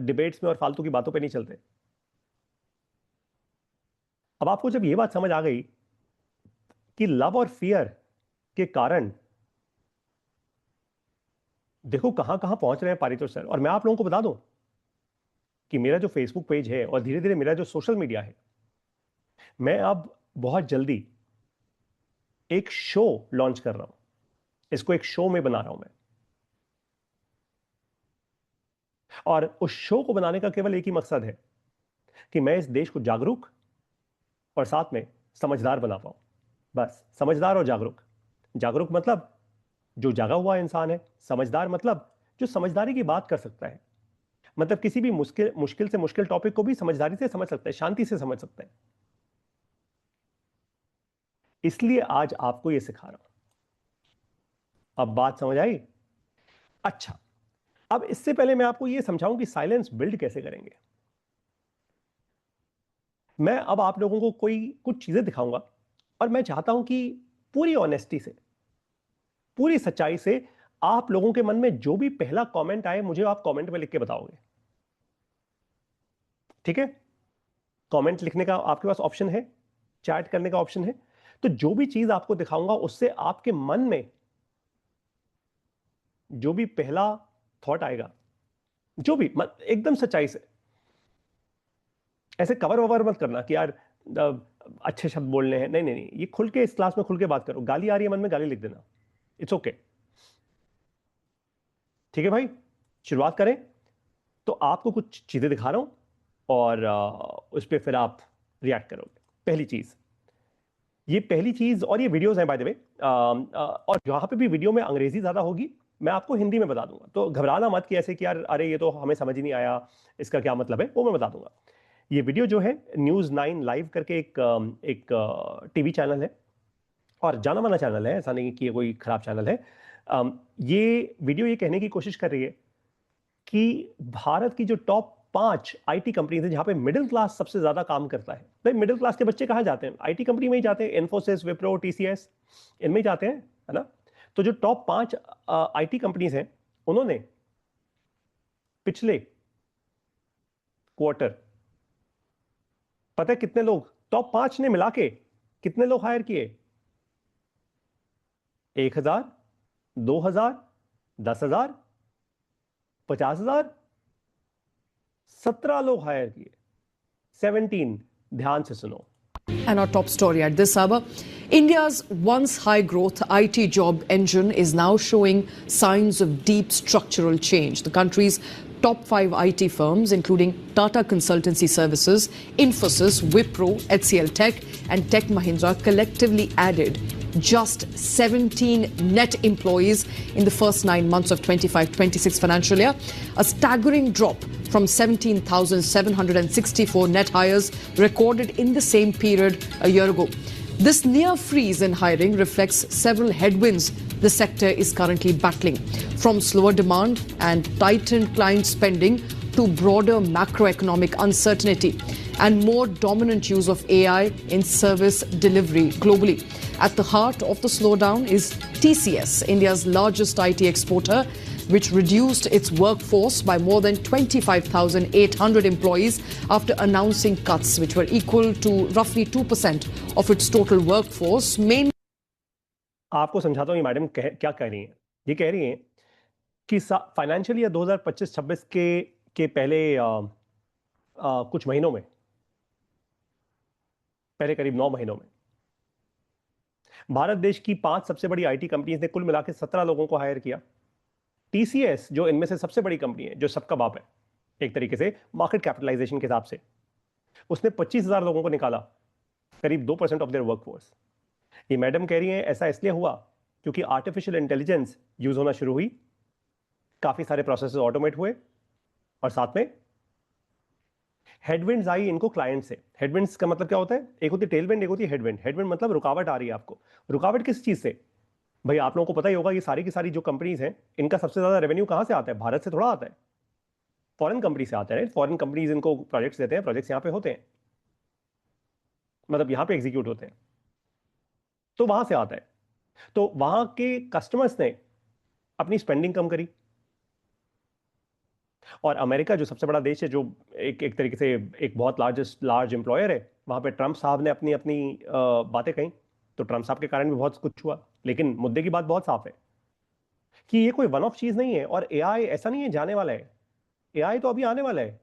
डिबेट्स में और फालतू की बातों पे नहीं चलते। अब आपको जब ये बात समझ आ गई कि लव और फियर के कारण देखो कहां कहां पहुंच रहे हैं पारितोष सर, और मैं आप लोगों को बता दूं, कि मेरा जो फेसबुक पेज है और धीरे धीरे मेरा जो सोशल मीडिया है, मैं अब बहुत जल्दी एक शो लॉन्च कर रहा हूं, इसको एक शो में बना रहा हूं मैं। और उस शो को बनाने का केवल एक ही मकसद है कि मैं इस देश को जागरूक और साथ में समझदार बना पाऊं। बस समझदार और जागरूक। जागरूक मतलब जो जागा हुआ इंसान है, समझदार मतलब जो समझदारी की बात कर सकता है, मतलब किसी भी मुश्किल मुश्किल से मुश्किल टॉपिक को भी समझदारी से समझ सकता है, शांति से समझ सकता है। इसलिए आज आपको यह सिखा रहा हूं। अब बात समझ आई? अच्छा, अब इससे पहले मैं आपको यह समझाऊं कि साइलेंस बिल्ड कैसे करेंगे। मैं अब आप लोगों को कोई कुछ चीजें दिखाऊंगा और मैं चाहता हूं कि पूरी ऑनेस्टी से, पूरी सच्चाई से आप लोगों के मन में जो भी पहला कमेंट आए मुझे आप कमेंट में लिख के बताओगे। ठीक है? कमेंट लिखने का आपके पास ऑप्शन है, चैट करने का ऑप्शन है। तो जो भी चीज आपको दिखाऊंगा उससे आपके मन में जो भी पहला थॉट आएगा, जो भी एकदम सच्चाई से, ऐसे कवर ववर मत करना कि यार अच्छे शब्द बोलने हैं, नहीं नहीं नहीं, ये खुल के इस क्लास में खुल के बात करो। गाली आ रही है मन में, गाली लिख देना, इट्स ओके। ठीक है भाई, शुरुआत करें। तो आपको कुछ चीजें दिखा रहा हूं और उस पर फिर आप रिएक्ट करोगे। पहली चीज, ये पहली चीज, और ये वीडियोस हैं बाय द वे, और जहां पे भी वीडियो में अंग्रेजी ज्यादा होगी मैं आपको हिंदी में बता दूंगा, तो घबराना मत कि ऐसे कि यार अरे ये तो हमें समझ ही नहीं आया, इसका क्या मतलब है, वो मैं बता दूंगा। ये वीडियो जो है न्यूज़ 9 लाइव करके एक टीवी चैनल है और जाना माना चैनल है, ऐसा नहीं कि ये कोई खराब चैनल है। ये वीडियो ये कहने की कोशिश कर रही है कि भारत की जो टॉप 5 आईटी कंपनीज है जहां पे मिडिल क्लास सबसे ज्यादा काम करता है। भाई मिडिल क्लास के बच्चे कहां जाते हैं? आईटी कंपनी में ही जाते हैं, इन्फोसिस, विप्रो, टीसीएस, इनमें ही जाते हैं, है ना। तो जो टॉप 5 आईटी कंपनीज हैं, उन्होंने पिछले क्वार्टर, पता है कितने लोग टॉप 5 ने मिला के कितने लोग हायर किए? 1,000, 2,000, 10,000, 50,000, 17 लोग हायर किए। 17, ध्यान से सुनो। And our top story at this hour, India's once high growth IT job engine is now showing signs of deep structural change. The country's top 5 IT firms, including Tata Consultancy Services, Infosys, Wipro, HCL Tech, and Tech Mahindra, collectively added just 17 net employees in the first 9 months of 25-26 financial year, a staggering drop from 17,764 net hires recorded in the same period a year ago. This near freeze in hiring reflects several headwinds the sector is currently battling, from slower demand and tightened client spending to broader macroeconomic uncertainty and more dominant use of AI in service delivery globally. At the heart of the slowdown is TCS, India's largest IT exporter, which reduced its workforce by more than 25,800 employees after announcing cuts, which were equal to roughly 2% of its total workforce. आपको समझाता हूँ ये madam क्या कह रही हैं। ये कह रही हैं कि फाइनेंशियल ईयर 2025-26 के पहले कुछ महीनों में, पहले करीब 9 महीनों में, भारत देश की 5 सबसे बड़ी आईटी कंपनीज ने कुल मिला के 17 लोगों को हायर किया। टीसीएस, जो इनमें से सबसे बड़ी कंपनी है, जो सबका बाप है एक तरीके से मार्केट कैपिटलाइजेशन के हिसाब से, उसने 25,000 लोगों को निकाला, करीब 2% ऑफ देयर वर्कफोर्स। ये मैडम कह रही हैं ऐसा इसलिए हुआ क्योंकि आर्टिफिशियल इंटेलिजेंस यूज होना शुरू हुई, काफी सारे प्रोसेसेस ऑटोमेट हुए, और साथ में हेडविंड्स आई इनको क्लाइंट से। हेडविंड्स का मतलब क्या होता है? एक होती है टेलविंड, एक होती है हेडविंड। हेडविंड मतलब रुकावट आ रही है आपको। रुकावट किस चीज से? भाई आप लोगों को पता ही होगा, ये सारी की सारी जो कंपनीज हैं, इनका सबसे ज्यादा रेवेन्यू कहां से आता है? भारत से थोड़ा आता है, फॉरेन कंपनी से आता है। फॉरेन कंपनीज इनको प्रोजेक्ट्स देते हैं, प्रोजेक्ट्स यहां पे होते हैं, मतलब यहां पे एग्जीक्यूट होते हैं, तो वहां से आता है। तो वहां के कस्टमर्स ने अपनी स्पेंडिंग कम करी, और अमेरिका जो सबसे बड़ा देश है, जो एक तरीके से एक बहुत लार्ज एम्प्लॉयर है, वहां पे ट्रंप साहब ने अपनी अपनी बातें कही, तो ट्रंप साहब के कारण भी बहुत कुछ हुआ। लेकिन मुद्दे की बात बहुत साफ है कि ये कोई वन ऑफ चीज नहीं है, और एआई ऐसा नहीं है जाने वाला है, एआई तो अभी आने वाला है।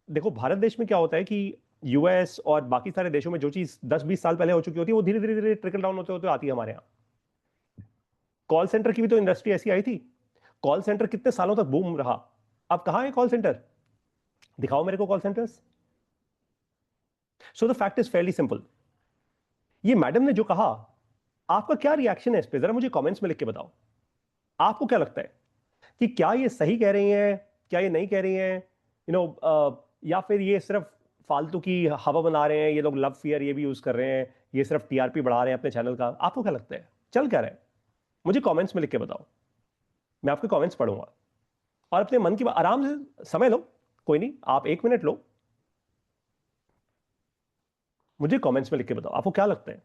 देखो भारत देश में क्या होता है कि यूएस और बाकी सारे देशों में जो चीज 10-20 साल पहले हो चुकी होती है वो धीरे धीरे धीरे ट्रिकल डाउन होते होते आती है हमारे यहाँ। कॉल सेंटर की भी तो इंडस्ट्री ऐसी आई थी। कॉल सेंटर कितने सालों तक बूम रहा। अब कहाँ है कॉल सेंटर? दिखाओ मेरे को call centres. So the fact is fairly simple. ये मैडम ने जो कहा, आपका क्या रिएक्शन है इस पे? जरा मुझे कमेंट्स में लिख के बताओ। आपको क्या लगता है कि क्या ये सही कह रही हैं, क्या ये नहीं कह रही हैं, या फिर ये सिर्फ फालतू की हवा बना रहे हैं? ये लोग लव फियर ये भी यूज कर रहे हैं, ये सिर्फ टीआरपी बढ़ा रहे हैं अपने चैनल का। आपको क्या लगता है चल क्या रहा है? मुझे कमेंट्स में लिख के बताओ, मैं आपके कमेंट्स पढ़ूंगा। और अपने मन की बात आराम से समय लो, कोई नहीं, आप 1 मिनट लो, मुझे कमेंट्स में लिख के बताओ आपको क्या लगता है।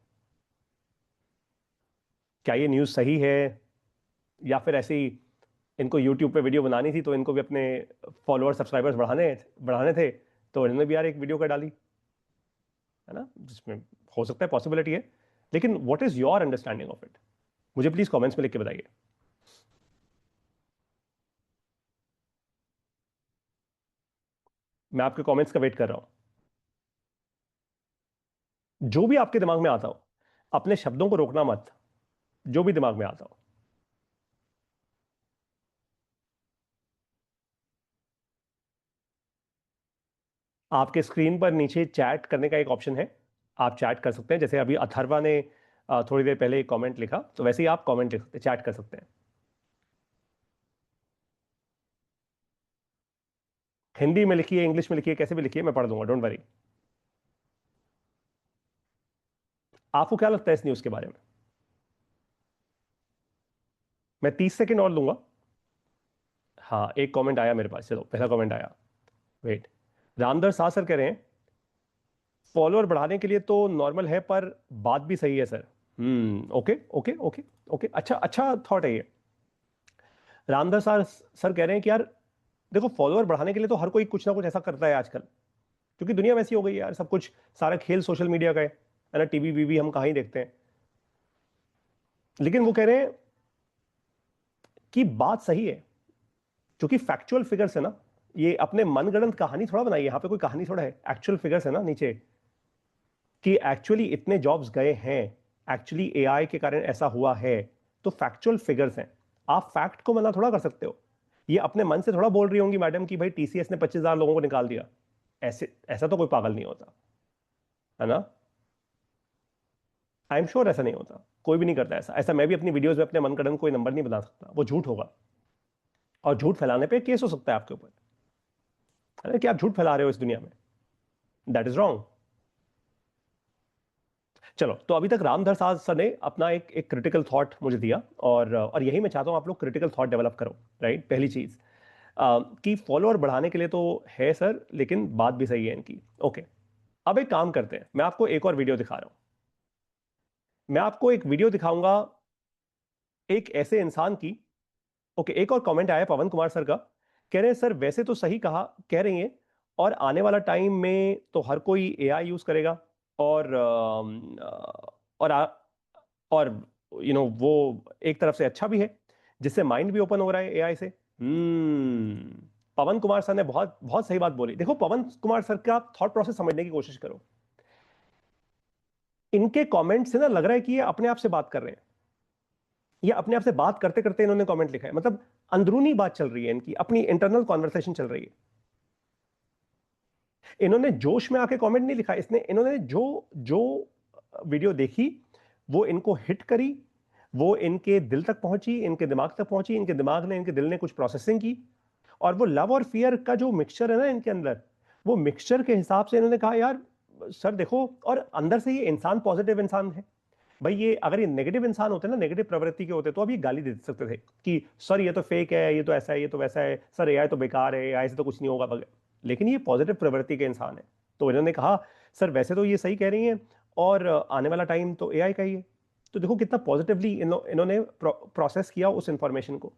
क्या ये न्यूज़ सही है, या फिर ऐसे ही इनको यूट्यूब पे वीडियो बनानी थी तो इनको भी अपने फॉलोअर सब्सक्राइबर्स बढ़ाने बढ़ाने थे, तो इन्होंने भी यार एक वीडियो कर डाली, है ना, जिसमें हो सकता है पॉसिबिलिटी है। लेकिन what is your understanding of it? मुझे प्लीज कमेंट्स में लिख के बताइए। मैं आपके कमेंट्स का वेट कर रहा हूं। जो भी आपके दिमाग में आता हो, अपने शब्दों को रोकना मत, जो भी दिमाग में आता हो। आपके स्क्रीन पर नीचे चैट करने का एक ऑप्शन है, आप चैट कर सकते हैं। जैसे अभी अथर्वा ने थोड़ी देर पहले एक कमेंट लिखा, तो वैसे ही आप कमेंट लिख सकते हैं, चैट कर सकते हैं। हिंदी में लिखिए, इंग्लिश में लिखिए, कैसे भी लिखिए, मैं पढ़ दूंगा, डोंट वरी। आपको क्या लगता है इस न्यूज़ के बारे में? मैं 30 सेकंड और लूंगा। हाँ, एक कमेंट आया मेरे पास, चलो पहला कमेंट आया। वेट, रामदर शाह सर कह रहे हैं फॉलोअर बढ़ाने के लिए तो नॉर्मल है, पर बात भी सही है sir. Okay okay okay okay, अच्छा अच्छा थॉट है ये। रामदर सर सर कह रहे हैं कि यार देखो, फॉलोअर बढ़ाने के लिए तो हर कोई कुछ ना कुछ ऐसा करता है आजकल, क्योंकि दुनिया वैसी हो गई है यार, सब कुछ, सारा खेल सोशल मीडिया का है ना, टीवी वीवी हम कहाँ ही देखते हैं। लेकिन वो कह रहे हैं कि बात सही है, क्योंकि फैक्चुअल फिगर्स है ना, ये अपने मनगढ़ंत कहानी थोड़ा बनाई है, यहाँ पे कोई कहानी थोड़ा है, एक्चुअल फिगर्स है ना नीचे, कि एक्चुअली इतने जॉब्स गए हैं, एक्चुअली एआई के कारण ऐसा हुआ है, तो फैक्चुअल फिगर्स हैं। आप फैक्ट को मना थोड़ा कर सकते हो। ये अपने मन से थोड़ा बोल रही होंगी मैडम कि भाई टीसीएस ने 25,000 लोगों को निकाल दिया, ऐसे ऐसा तो कोई पागल नहीं होता, है ना। आई एम श्योर ऐसा नहीं होता, कोई भी नहीं करता ऐसा। ऐसा मैं भी अपनी वीडियोस में अपने मनगढ़ंत कोई नंबर नहीं बना सकता, वो झूठ होगा, और झूठ फैलाने पे केस हो सकता है आपके ऊपर, है ना, कि आप झूठ फैला रहे हो इस दुनिया में। That is wrong. चलो, तो अभी तक रामधर साहब सर ने अपना एक एक क्रिटिकल थॉट मुझे दिया, और यही मैं चाहता हूं आप लोग क्रिटिकल थॉट डेवलप करो। राइट, पहली चीज कि फॉलोअर बढ़ाने के लिए तो है सर, लेकिन बात भी सही है इनकी। ओके, अब एक काम करते हैं, मैं आपको एक और वीडियो दिखा रहा हूं। मैं आपको एक वीडियो दिखाऊंगा एक ऐसे इंसान की। ओके, एक और कमेंट आया पवन कुमार सर का, कह रहे हैं सर वैसे तो सही कहा, कह रही हैं, और आने वाला टाइम में तो हर कोई एआई यूज करेगा, और और और वो एक तरफ से अच्छा भी है, जिससे माइंड भी ओपन हो रहा है एआई से। पवन कुमार सर ने बहुत बहुत सही बात बोली। देखो, पवन कुमार सर का थॉट प्रोसेस समझने की कोशिश करो। इनके कमेंट से ना लग रहा है कि ये अपने आप से बात कर रहे हैं, ये अपने आप से बात करते करते इन्होंने कमेंट लिखा है, मतलब अंदरूनी बात चल रही है इनकी, अपनी इंटरनल कॉन्वर्सेशन चल रही है। इन्होंने जोश में आके कमेंट नहीं लिखा, इन्होंने जो जो वीडियो देखी वो इनको हिट करी, वो इनके दिल तक पहुंची, इनके दिमाग तक पहुंची, इनके दिमाग ने, इनके दिल ने कुछ प्रोसेसिंग की, और वो लव और फियर का जो मिक्सचर है ना इनके अंदर, वो मिक्सचर के हिसाब से इन्होंने कहा यार सर देखो, और अंदर से ये इंसान पॉजिटिव इंसान है भाई। ये अगर ये नेगेटिव इंसान होते ना, नेगेटिव प्रवृत्ति के होते, तो अब ये गाली दे सकते थे कि सर ये तो फेक है, ये तो ऐसा है, ये तो वैसा है, सर एआई तो बेकार है, एआई से तो कुछ नहीं होगा वगैरह। लेकिन ये पॉजिटिव प्रवृत्ति के इंसान है, तो इन्होंने कहा सर वैसे तो ये सही कह रही हैं, और आने वाला टाइम तो एआई का ही है। तो देखो कितना पॉजिटिवली इन्होंने प्रोसेस किया उस इंफॉर्मेशन को,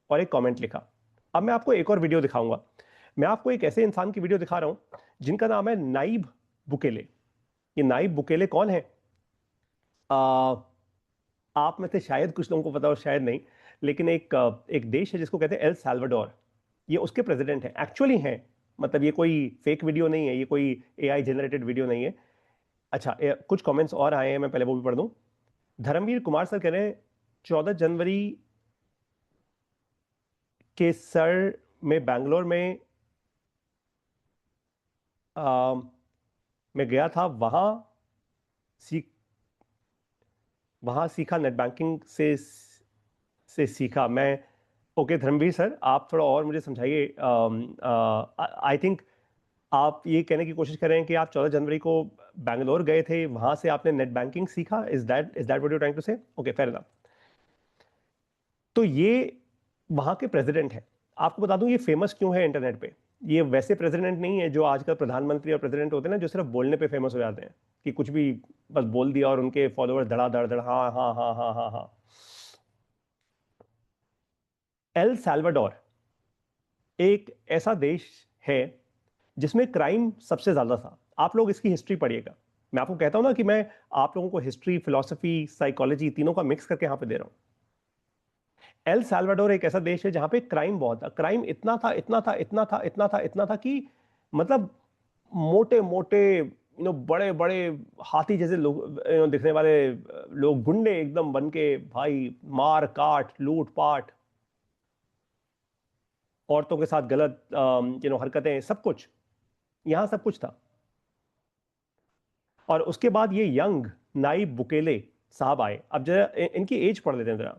और एक कमेंट लिखा। अब मैं आपको एक और वीडियो दिखाऊंगा। मैं आपको एक ऐसे इंसान की वीडियो दिखा रहा हूं जिनका नाम है नाइब बुकेले। ये नाइब बुकेले कौन है? आ, आप में से शायद कुछ लोगों को पता हो, शायद नहीं, लेकिन एक देश है जिसको कहते हैं एल साल्वाडोर। ये उसके प्रेसिडेंट हैं, एक्चुअली हैं। मतलब ये कोई फेक वीडियो नहीं है, ये कोई एआई जनरेटेड वीडियो नहीं है। अच्छा, कुछ कमेंट्स और आए हैं, मैं पहले वो भी पढ़ दूं। धर्मवीर कुमार सर कह रहे हैं 14 जनवरी के सर में बैंगलोर में आ, मैं गया था, सीख वहां सीखा, नेट बैंकिंग से सीखा मैं। ओके धर्मवीर सर, आप थोड़ा और मुझे समझाइए। आई थिंक आप ये कहने की कोशिश कर रहे हैं कि आप 14 जनवरी को बैंगलोर गए थे, वहां से आपने नेट बैंकिंग सीखा। Is that what you trying to say? Okay, fair enough. तो ये वहां के प्रेसिडेंट हैं। आपको बता दूं ये फेमस क्यों है इंटरनेट पे। ये वैसे प्रेसिडेंट नहीं है जो आजकल प्रधानमंत्री और प्रेसिडेंट होते हैं ना, जो सिर्फ बोलने पे फेमस हो जाते हैं कि कुछ भी बस बोल दिया और उनके फॉलोअर्स धड़ा धड़ धड़, हाँ हाँ हाँ हाँ हाँ हाँ। एल साल्वाडोर एक ऐसा देश है जिसमें क्राइम सबसे ज्यादा था। आप लोग इसकी हिस्ट्री पढ़िएगा। मैं आपको कहता हूं ना कि मैं आप लोगों को हिस्ट्री, फिलोसफी, साइकोलॉजी तीनों का मिक्स करके यहां पे दे रहा हूं। एल साल्वाडोर एक ऐसा देश है जहां पे क्राइम बहुत था। क्राइम इतना था, इतना था, इतना था, इतना था, इतना था कि मतलब मोटे मोटे बड़े बड़े हाथी जैसे लोग दिखने वाले लोग, गुंडे एकदम बन के भाई, मार काट, लूट पाट, औरतों के साथ गलत हरकतें, सब कुछ यहां सब कुछ था। और उसके बाद ये यंग नाइब बुकेले साहब आए। अब जरा इनकी एज पढ़ लेते हैं जरा।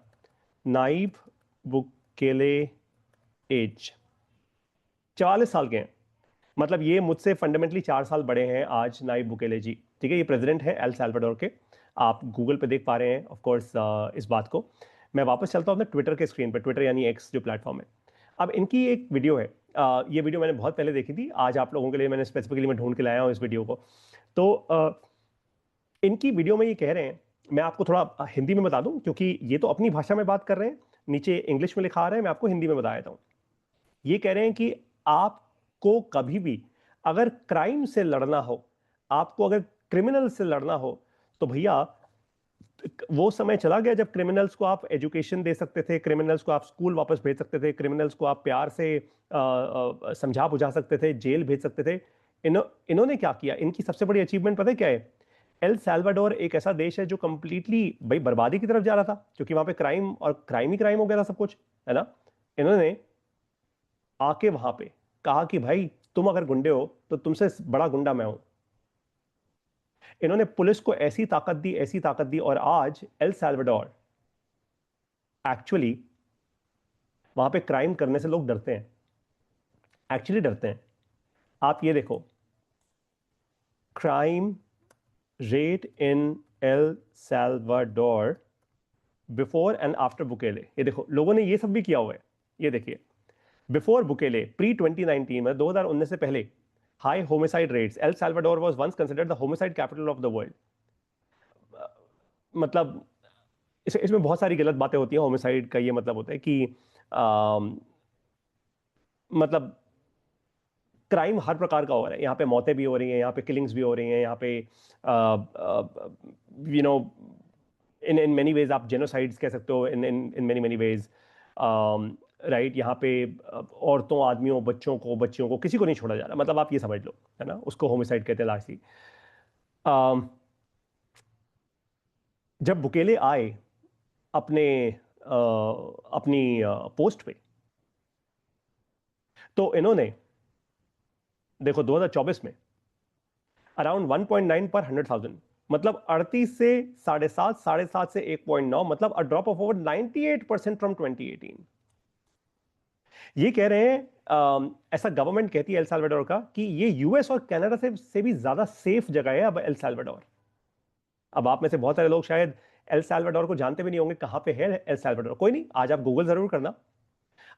नाइब बुकेले एज 44 साल के हैं। मतलब ये मुझसे फंडामेंटली 4 साल बड़े हैं आज नाइब बुकेले जी। ठीक है, ये प्रेसिडेंट है एल साल्वाडोर के। आप गूगल पे देख पा रहे हैं ऑफ कोर्स इस बात को। मैं वापस चलता हूं अपने ट्विटर के स्क्रीन पर, ट्विटर यानी एक्स जो प्लेटफॉर्म है। अब इनकी एक वीडियो है। ये वीडियो मैंने बहुत पहले देखी थी, आज आप लोगों के लिए मैंने स्पेसिफिकली मैं ढूंढ के लाया हूं इस वीडियो को। तो इनकी वीडियो में ये कह रहे हैं, मैं आपको थोड़ा हिंदी में बता दूं क्योंकि ये तो अपनी भाषा में बात कर रहे हैं, नीचे इंग्लिश में लिखा आ रहा है, मैं आपको हिंदी में बता देता हूं। ये कह रहे हैं कि आपको कभी भी अगर क्राइम से लड़ना हो, आपको अगर क्रिमिनल से लड़ना हो, तो भैया वो समय चला गया जब क्रिमिनल्स को आप एजुकेशन दे सकते थे, क्रिमिनल्स को आप स्कूल वापस भेज सकते थे, क्रिमिनल्स को आप प्यार से समझा बुझा सकते थे, जेल भेज सकते थे। इन्होंने क्या किया? इनकी सबसे बड़ी अचीवमेंट पता है क्या है? एल साल्वाडोर एक ऐसा देश है जो कंप्लीटली भाई बर्बादी की तरफ जा रहा था, क्योंकि वहां पे क्राइम और क्राइम ही क्राइम हो गया था सब कुछ, है ना। इन्होंने आके वहां पे कहा कि भाई तुम अगर गुंडे हो तो तुमसे बड़ा गुंडा मैं हूं। इन्होंने पुलिस को ऐसी ताकत दी, ऐसी ताकत दी, और आज एल साल्वाडोर एक्चुअली वहां पे क्राइम करने से लोग डरते हैं, एक्चुअली डरते हैं। आप ये देखो, crime rate in El Salvador before and after Bukele. ये देखो लोगों ने ये सब भी किया हुआ है। ये देखिए, बिफोर बुकेले, प्री 2019 में, 2019 से पहले, high homicide rates. El Salvador was once considered the homicide capital of the world. मतलब इसमें बहुत सारी गलत बातें होती हैं। होमिसाइड का ये मतलब होता है कि मतलब क्राइम हर प्रकार का हो रहा है यहाँ पे, मौतें भी हो रही हैं यहाँ पे, किलिंग्स भी हो रही हैं यहाँ पे, you know in in many ways आप जेनोसाइड्स कह सकते हो, in in in many many ways, right. यहाँ पे औरतों, आदमियों, बच्चों को, बच्चियों को, किसी को नहीं छोड़ा जा रहा। मतलब आप ये समझ लो, है ना, उसको होमिसाइड कहते हैं लास्टली। जब बुकेले आए अपने अपनी पोस्ट पे, तो इन्होंने देखो 2024 में अराउंड 1.9 पर 100,000, मतलब 38 से 7.5, 7.5 से 1.9, मतलब a drop of over 98% from 2018। ये कह रहे हैं ऐसा गवर्नमेंट कहती है एल साल्वाडोर का कि ये यूएस और कनाडा से भी ज्यादा सेफ जगह है अब एल साल्वाडोर। अब आप में से बहुत सारे लोग शायद एल साल्वाडोर को जानते भी नहीं होंगे, कहां पे है एल साल्वाडोर। कोई नहीं, आज आप गूगल जरूर करना।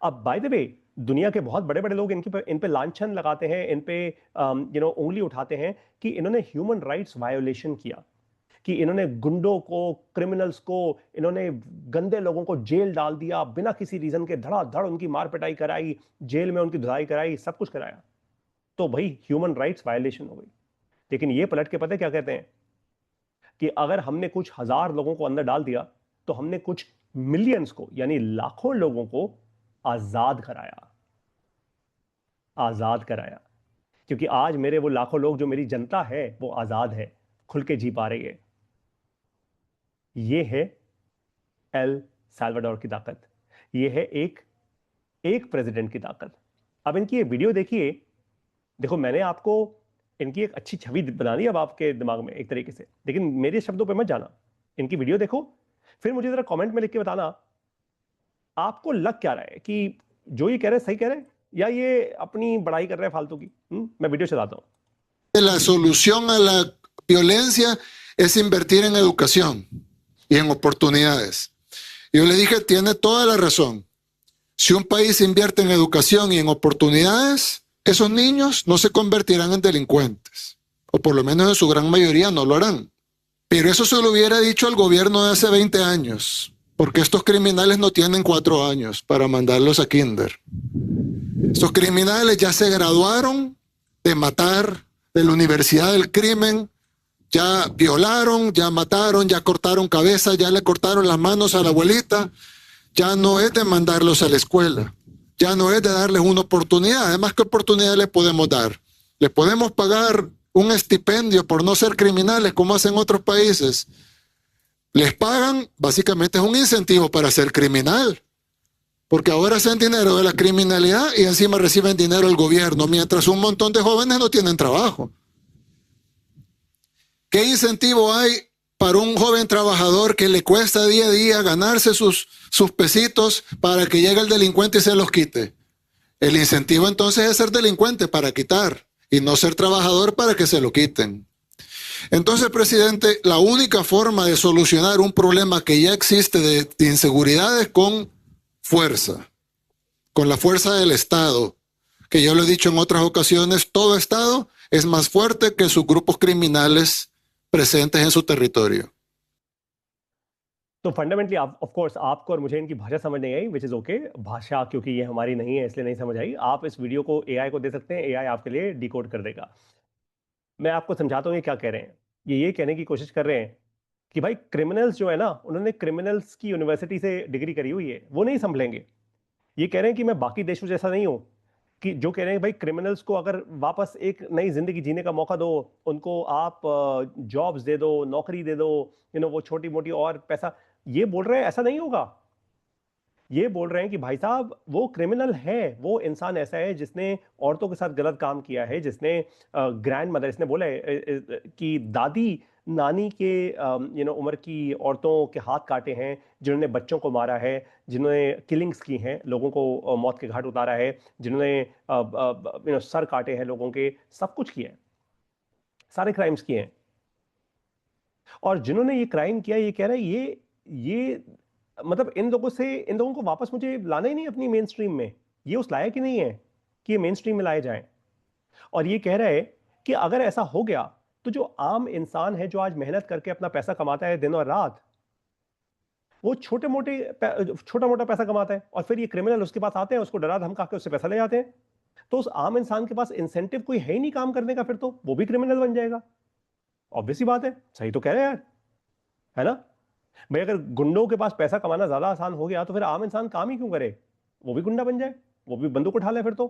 अब बाय द वे, दुनिया के बहुत बड़े बड़े लोग इन पे लांछन लगाते हैं, इन पे उंगली उठाते हैं कि इन्होंने ह्यूमन राइट्स वायोलेशन किया, कि इन्होंने गुंडों को, क्रिमिनल्स को, इन्होंने गंदे लोगों को जेल डाल दिया बिना किसी रीजन के, धड़ाधड़ उनकी मार पिटाई कराई, जेल में उनकी धुलाई कराई, सब कुछ कराया। तो भाई ह्यूमन राइट्स वायोलेशन हो गई। लेकिन ये पलट के पता है क्या कहते हैं? कि अगर हमने कुछ हजार लोगों को अंदर डाल दिया तो हमने कुछ मिलियंस को, यानी लाखों लोगों को आजाद कराया, आजाद कराया। क्योंकि आज मेरे वो लाखों लोग, जो मेरी जनता है, वो आजाद है, खुल के जी पा रही है। ये है एल साल्वाडोर की ताकत, ये है एक एक प्रेसिडेंट की ताकत। अब इनकी ये वीडियो देखिए, देखो मैंने आपको इनकी एक अच्छी छवि बना दी अब आपके दिमाग में एक तरीके से, लेकिन मेरे शब्दों पे मत जाना। इनकी वीडियो देखो, फिर मुझे जरा कमेंट में लिख के बताना आपको लग क्या रहा है कि जो ये कह रहे हैं सही कह रहे हैं या ये अपनी बड़ाई कर रहे हैं फालतू की। मैं वीडियो चलाता हूँ। La solución a la violencia es invertir en educación y en oportunidades. Yo le dije, tiene toda la razón. Si un país invierte en educación y en oportunidades, esos niños no se convertirán en delincuentes, o por lo menos en su gran mayoría no lo harán. Pero eso se lo hubiera dicho al gobierno de hace 20 años, porque estos criminales no tienen 4 años para mandarlos a kinder. Estos criminales ya se graduaron de matar, de la Universidad del Crimen, ya violaron, ya mataron, ya cortaron cabezas, ya le cortaron las manos a la abuelita. Ya no es de mandarlos a la escuela, ya no es de darles una oportunidad. Además, ¿qué oportunidad les podemos dar? ¿Les podemos pagar un estipendio por no ser criminales como hacen otros países? Les pagan, básicamente es un incentivo para ser criminal, porque ahora hacen dinero de la criminalidad y encima reciben dinero del gobierno, mientras un montón de jóvenes no tienen trabajo. ¿Qué incentivo hay para un joven trabajador que le cuesta día a día ganarse sus pesitos para que llegue el delincuente y se los quite? El incentivo entonces es ser delincuente para quitar y no ser trabajador para que se lo quiten. Entonces, presidente, la única forma de solucionar un problema que ya existe de inseguridad es con fuerza, con la fuerza del Estado, que yo lo he dicho en otras ocasiones, todo Estado es más fuerte que sus grupos criminales presentes en su territorio. तो fundamentally of course आपको और मुझे इनकी भाषा समझ नहीं आई, which is okay. भाषा क्योंकि ये हमारी नहीं है इसलिए नहीं समझ आई। आप इस वीडियो को एआई को दे सकते हैं, एआई आपके लिए डिकोड कर देगा। मैं आपको समझाता हूँ ये क्या कह रहे हैं। ये कहने की कोशिश कर रहे हैं कि भाई क्रिमिनल्स जो है ना, उन्होंने क्रिमिनल्स की यूनिवर्सिटी से डिग्री करी हुई है, वो नहीं संभलेंगे। ये कह रहे हैं कि मैं बाकी देशों जैसा नहीं हूँ, कि जो कह रहे हैं भाई क्रिमिनल्स को अगर वापस एक नई जिंदगी जीने का मौका दो, उनको आप जॉब्स दे दो, नौकरी दे दो, वो छोटी मोटी और पैसा। ये बोल रहे हैं ऐसा नहीं होगा। ये बोल रहे हैं कि भाई साहब वो क्रिमिनल है, वो इंसान ऐसा है जिसने औरतों के साथ गलत काम किया है, जिसने ग्रैंड मदर, इसने बोला है कि दादी नानी के उम्र की औरतों के हाथ काटे हैं, जिन्होंने बच्चों को मारा है, जिन्होंने किलिंग्स की हैं, लोगों को मौत के घाट उतारा है, जिन्होंने सर काटे हैं लोगों के, सब कुछ किया है, सारे क्राइम्स किए हैं। और जिन्होंने ये क्राइम किया, ये कह रहे हैं ये मतलब इन लोगों को वापस मुझे लाना ही नहीं अपनी मेन स्ट्रीम में। ये उस लायक ही नहीं है कि ये मेन स्ट्रीम में लाए जाएं। और ये कह रहा है कि अगर ऐसा हो गया तो जो आम इंसान है, जो आज मेहनत करके अपना पैसा कमाता है दिन और रात, वो छोटा मोटा पैसा कमाता है, और फिर ये क्रिमिनल उसके पास आते हैं, उसको डरा धमका के उससे पैसा ले जाते हैं। तो उस आम इंसान के पास इंसेंटिव कोई है ही नहीं काम करने का, फिर तो वो भी क्रिमिनल बन जाएगा। ऑब्वियस ही बात है, सही तो कह रहे हैं यार, है ना भाई? अगर गुंडों के पास पैसा कमाना ज्यादा आसान हो गया तो फिर आम इंसान काम ही क्यों करे? वो भी गुंडा बन जाए, वो भी बंदूक उठा ले फिर तो,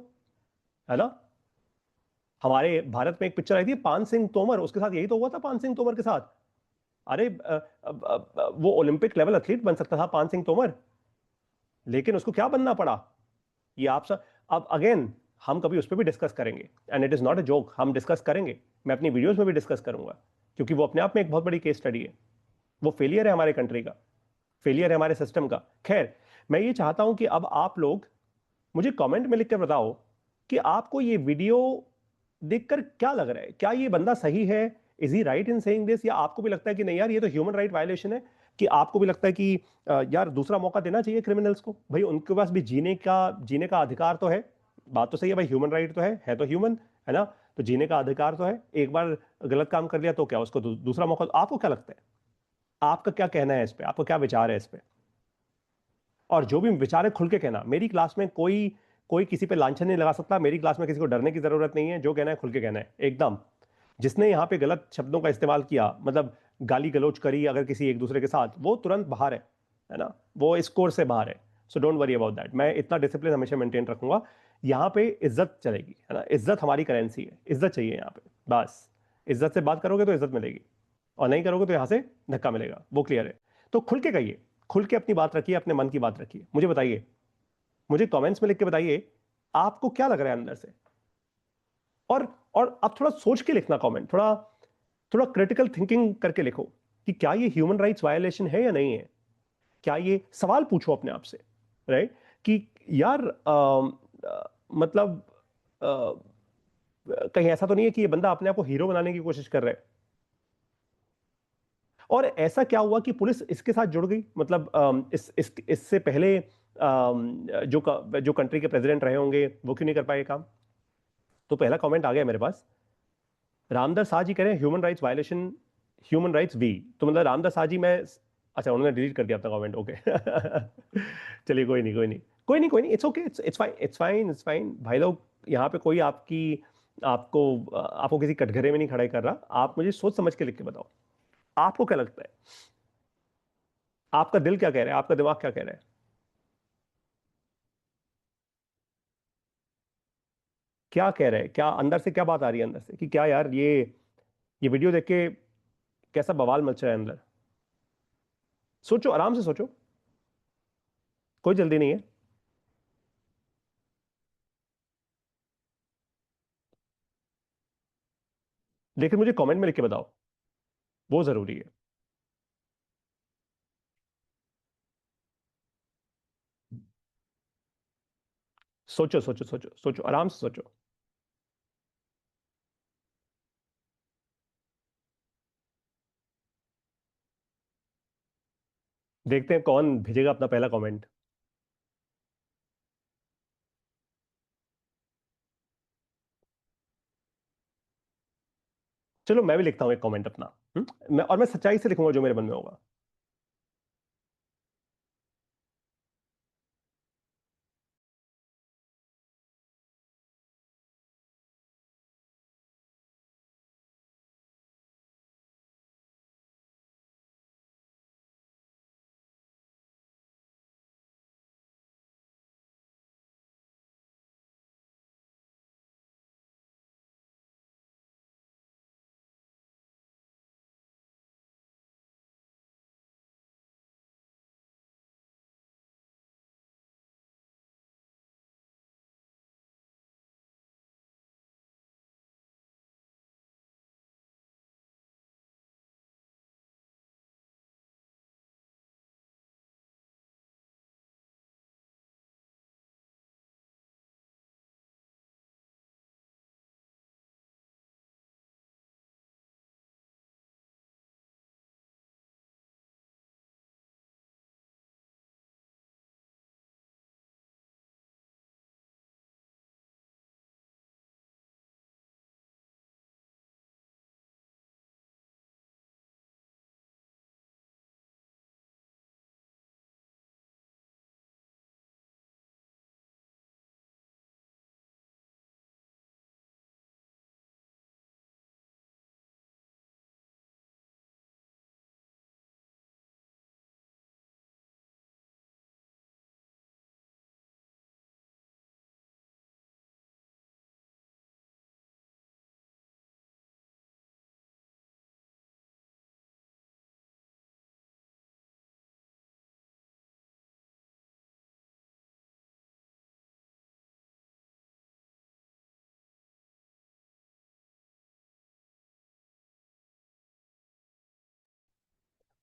है ना? हमारे भारत में एक पिक्चर आई थी पान सिंह तोमर, उसके साथ यही तो हुआ था पान सिंह तोमर के साथ। अरे वो ओलंपिक लेवल एथलीट बन सकता था पान सिंह तोमर, लेकिन उसको क्या बनना पड़ा? ये आप सब अब अगेन हम कभी उस पर भी डिस्कस करेंगे, and it is not a joke, हम डिस्कस करेंगे, मैं अपनी वीडियोस में भी डिस्कस करूंगा, क्योंकि वो अपने आप में एक बहुत बड़ी केस स्टडी है। वो फेलियर है हमारे कंट्री का, फेलियर है हमारे सिस्टम का। खैर, मैं ये चाहता हूं कि अब आप लोग मुझे कमेंट में लिख कर बताओ कि आपको ये वीडियो देखकर क्या लग रहा है। क्या ये बंदा सही है? Is he right in saying this? या आपको भी लगता है कि नहीं यार, ये तो ह्यूमन राइट वायलेशन है? कि आपको भी लगता है कि यार दूसरा मौका देना चाहिए क्रिमिनल्स को? भाई उनके पास भी जीने का अधिकार तो है। बात तो सही है भाई, ह्यूमन राइट तो है तो ह्यूमन, है ना? तो जीने का अधिकार तो है। एक बार गलत काम कर लिया तो क्या उसको दूसरा मौका? आपको क्या लगता है? आपका क्या कहना है इस पे? आपका क्या विचार है इस पे? और जो भी विचार है खुल के कहना। मेरी क्लास में कोई किसी पे लांछन नहीं लगा सकता, मेरी क्लास में किसी को डरने की जरूरत नहीं है। जो कहना है खुल के कहना है एकदम। जिसने यहाँ पे गलत शब्दों का इस्तेमाल किया, मतलब गाली गलौज करी अगर किसी एक दूसरे के साथ, वो तुरंत बाहर है ना? वो इस कोर्स से बाहर है। So don't worry about that. मैं इतना डिसिप्लिन हमेशा मेंटेन रखूंगा यहाँ पे इज्जत चलेगी, है ना, इज्जत हमारी करेंसी है, इज्जत चाहिए यहाँ पे, बस इज्जत से बात करोगे तो इज्जत मिलेगी, और नहीं करोगे तो यहाँ से धक्का मिलेगा, वो क्लियर है। तो खुल के कहिए, खुल के अपनी बात रखिए, अपने मन की बात रखिए। मुझे बताइए, मुझे कमेंट्स में लिख के बताइए आपको क्या लग रहा है अंदर से, और आप थोड़ा सोच के लिखना कमेंट, थोड़ा थोड़ा क्रिटिकल थिंकिंग करके लिखो कि क्या ये ह्यूमन राइट्स वायलेशन है या नहीं है। क्या ये सवाल पूछो अपने आप से, राइट, कि यार मतलब कहीं ऐसा तो नहीं है कि ये बंदा अपने आप को हीरो बनाने की कोशिश कर रहा है। और ऐसा क्या हुआ कि पुलिस इसके साथ जुड़ गई, मतलब इससे पहले जो कंट्री के प्रेसिडेंट रहे होंगे वो क्यों नहीं कर पाए काम। तो पहला कमेंट आ गया मेरे पास, रामदास शाह जी कह रहे हैं human rights violation, human rights वी, तो मतलब रामदास शाह जी, मैं, अच्छा उन्होंने डिलीट कर दिया अपना कमेंट, ओके चलिए कोई नहीं, कोई नहीं, कोई नहीं, कोई नहीं, it's okay, it's fine, it's fine, it's fine भाई लोग। यहाँ पे कोई आपको आपको किसी कटघरे में नहीं खड़ा कर रहा। आप मुझे सोच समझ के लिख के बताओ, आपको क्या लगता है, आपका दिल क्या कह रहा है, आपका दिमाग क्या कह रहा है। क्या कह रहे हैं, क्या अंदर से क्या बात आ रही है अंदर से कि क्या यार ये वीडियो देख के कैसा बवाल मच रहा है अंदर। सोचो, आराम से सोचो, कोई जल्दी नहीं है। लेकिन मुझे कमेंट में लिख के बताओ, वो जरूरी है। सोचो सोचो सोचो सोचो, आराम से सोचो। देखते हैं कौन भेजेगा अपना पहला कमेंट। चलो मैं भी लिखता हूं एक कमेंट अपना, मैं सच्चाई से लिखूंगा जो मेरे मन में होगा।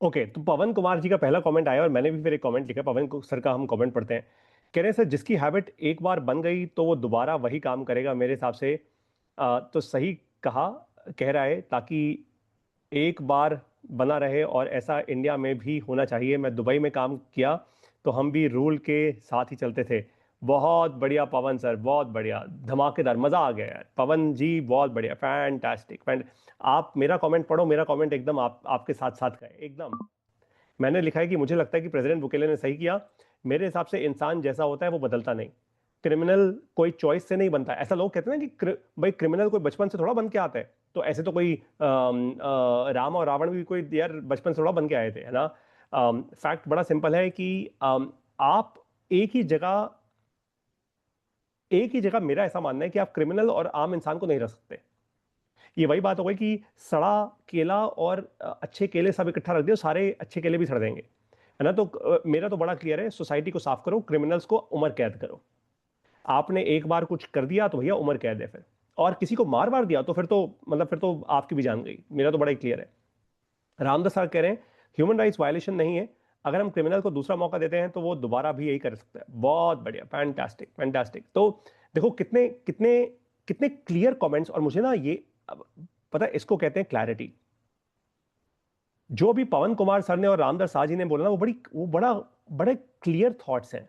ओके, तो पवन कुमार जी का पहला कमेंट आया और मैंने भी फिर एक कमेंट लिखा। सर का हम कमेंट पढ़ते हैं। कह रहे हैं सर, जिसकी हैबिट एक बार बन गई तो वो दोबारा वही काम करेगा मेरे हिसाब से। तो सही कहा, कह रहा है, ताकि एक बार बना रहे, और ऐसा इंडिया में भी होना चाहिए। मैं दुबई में काम किया तो हम भी रूल के साथ ही चलते थे। बहुत बढ़िया पवन सर, बहुत बढ़िया, धमाकेदार, मजा आ गया यार पवन जी, बहुत बढ़िया, फैंटास्टिक फैंट। आप मेरा कमेंट पढ़ो, मेरा कमेंट एकदम आपके साथ साथ का है एकदम। मैंने लिखा है कि मुझे लगता है कि प्रेसिडेंट बुकेले ने सही किया। मेरे हिसाब से इंसान जैसा होता है वो बदलता नहीं। क्रिमिनल कोई चॉइस से नहीं बनता। ऐसा लोग कहते हैं ना कि भाई क्रिमिनल कोई बचपन से थोड़ा बन के आता है। तो ऐसे तो कोई राम और रावण भी कोई यार बचपन से थोड़ा बन के आए थे, है ना। फैक्ट बड़ा सिंपल है कि आप एक ही जगह एक ही जगह मेरा ऐसा मानना है कि आप क्रिमिनल और आम इंसान को नहीं रख सकते। ये वही बात हो गई कि सड़ा केला और अच्छे केले सब इकट्ठा रख दियो, सारे अच्छे केले भी सड़ देंगे, है ना। तो मेरा तो बड़ा क्लियर है, सोसाइटी को साफ करो, क्रिमिनल्स को उम्र कैद करो। आपने एक बार कुछ कर दिया तो भैया उम्र कैद है फिर, और किसी को मार दिया तो फिर तो मतलब फिर तो आपकी भी जान गई। मेरा तो बड़ा ही क्लियर है। रामदास सर कह रहे हैं ह्यूमन राइट्स वायलेशन नहीं है, अगर हम क्रिमिनल को दूसरा मौका देते हैं तो वो दोबारा भी यही कर सकता है। बहुत बढ़िया, फैंटास्टिक फैंटास्टिक। तो देखो कितने कितने कितने क्लियर कमेंट्स। और मुझे ना ये पता है, इसको कहते हैं क्लैरिटी। जो भी पवन कुमार सर ने और रामदास शाह जी ने बोला ना, वो बड़े क्लियर थॉट्स हैं।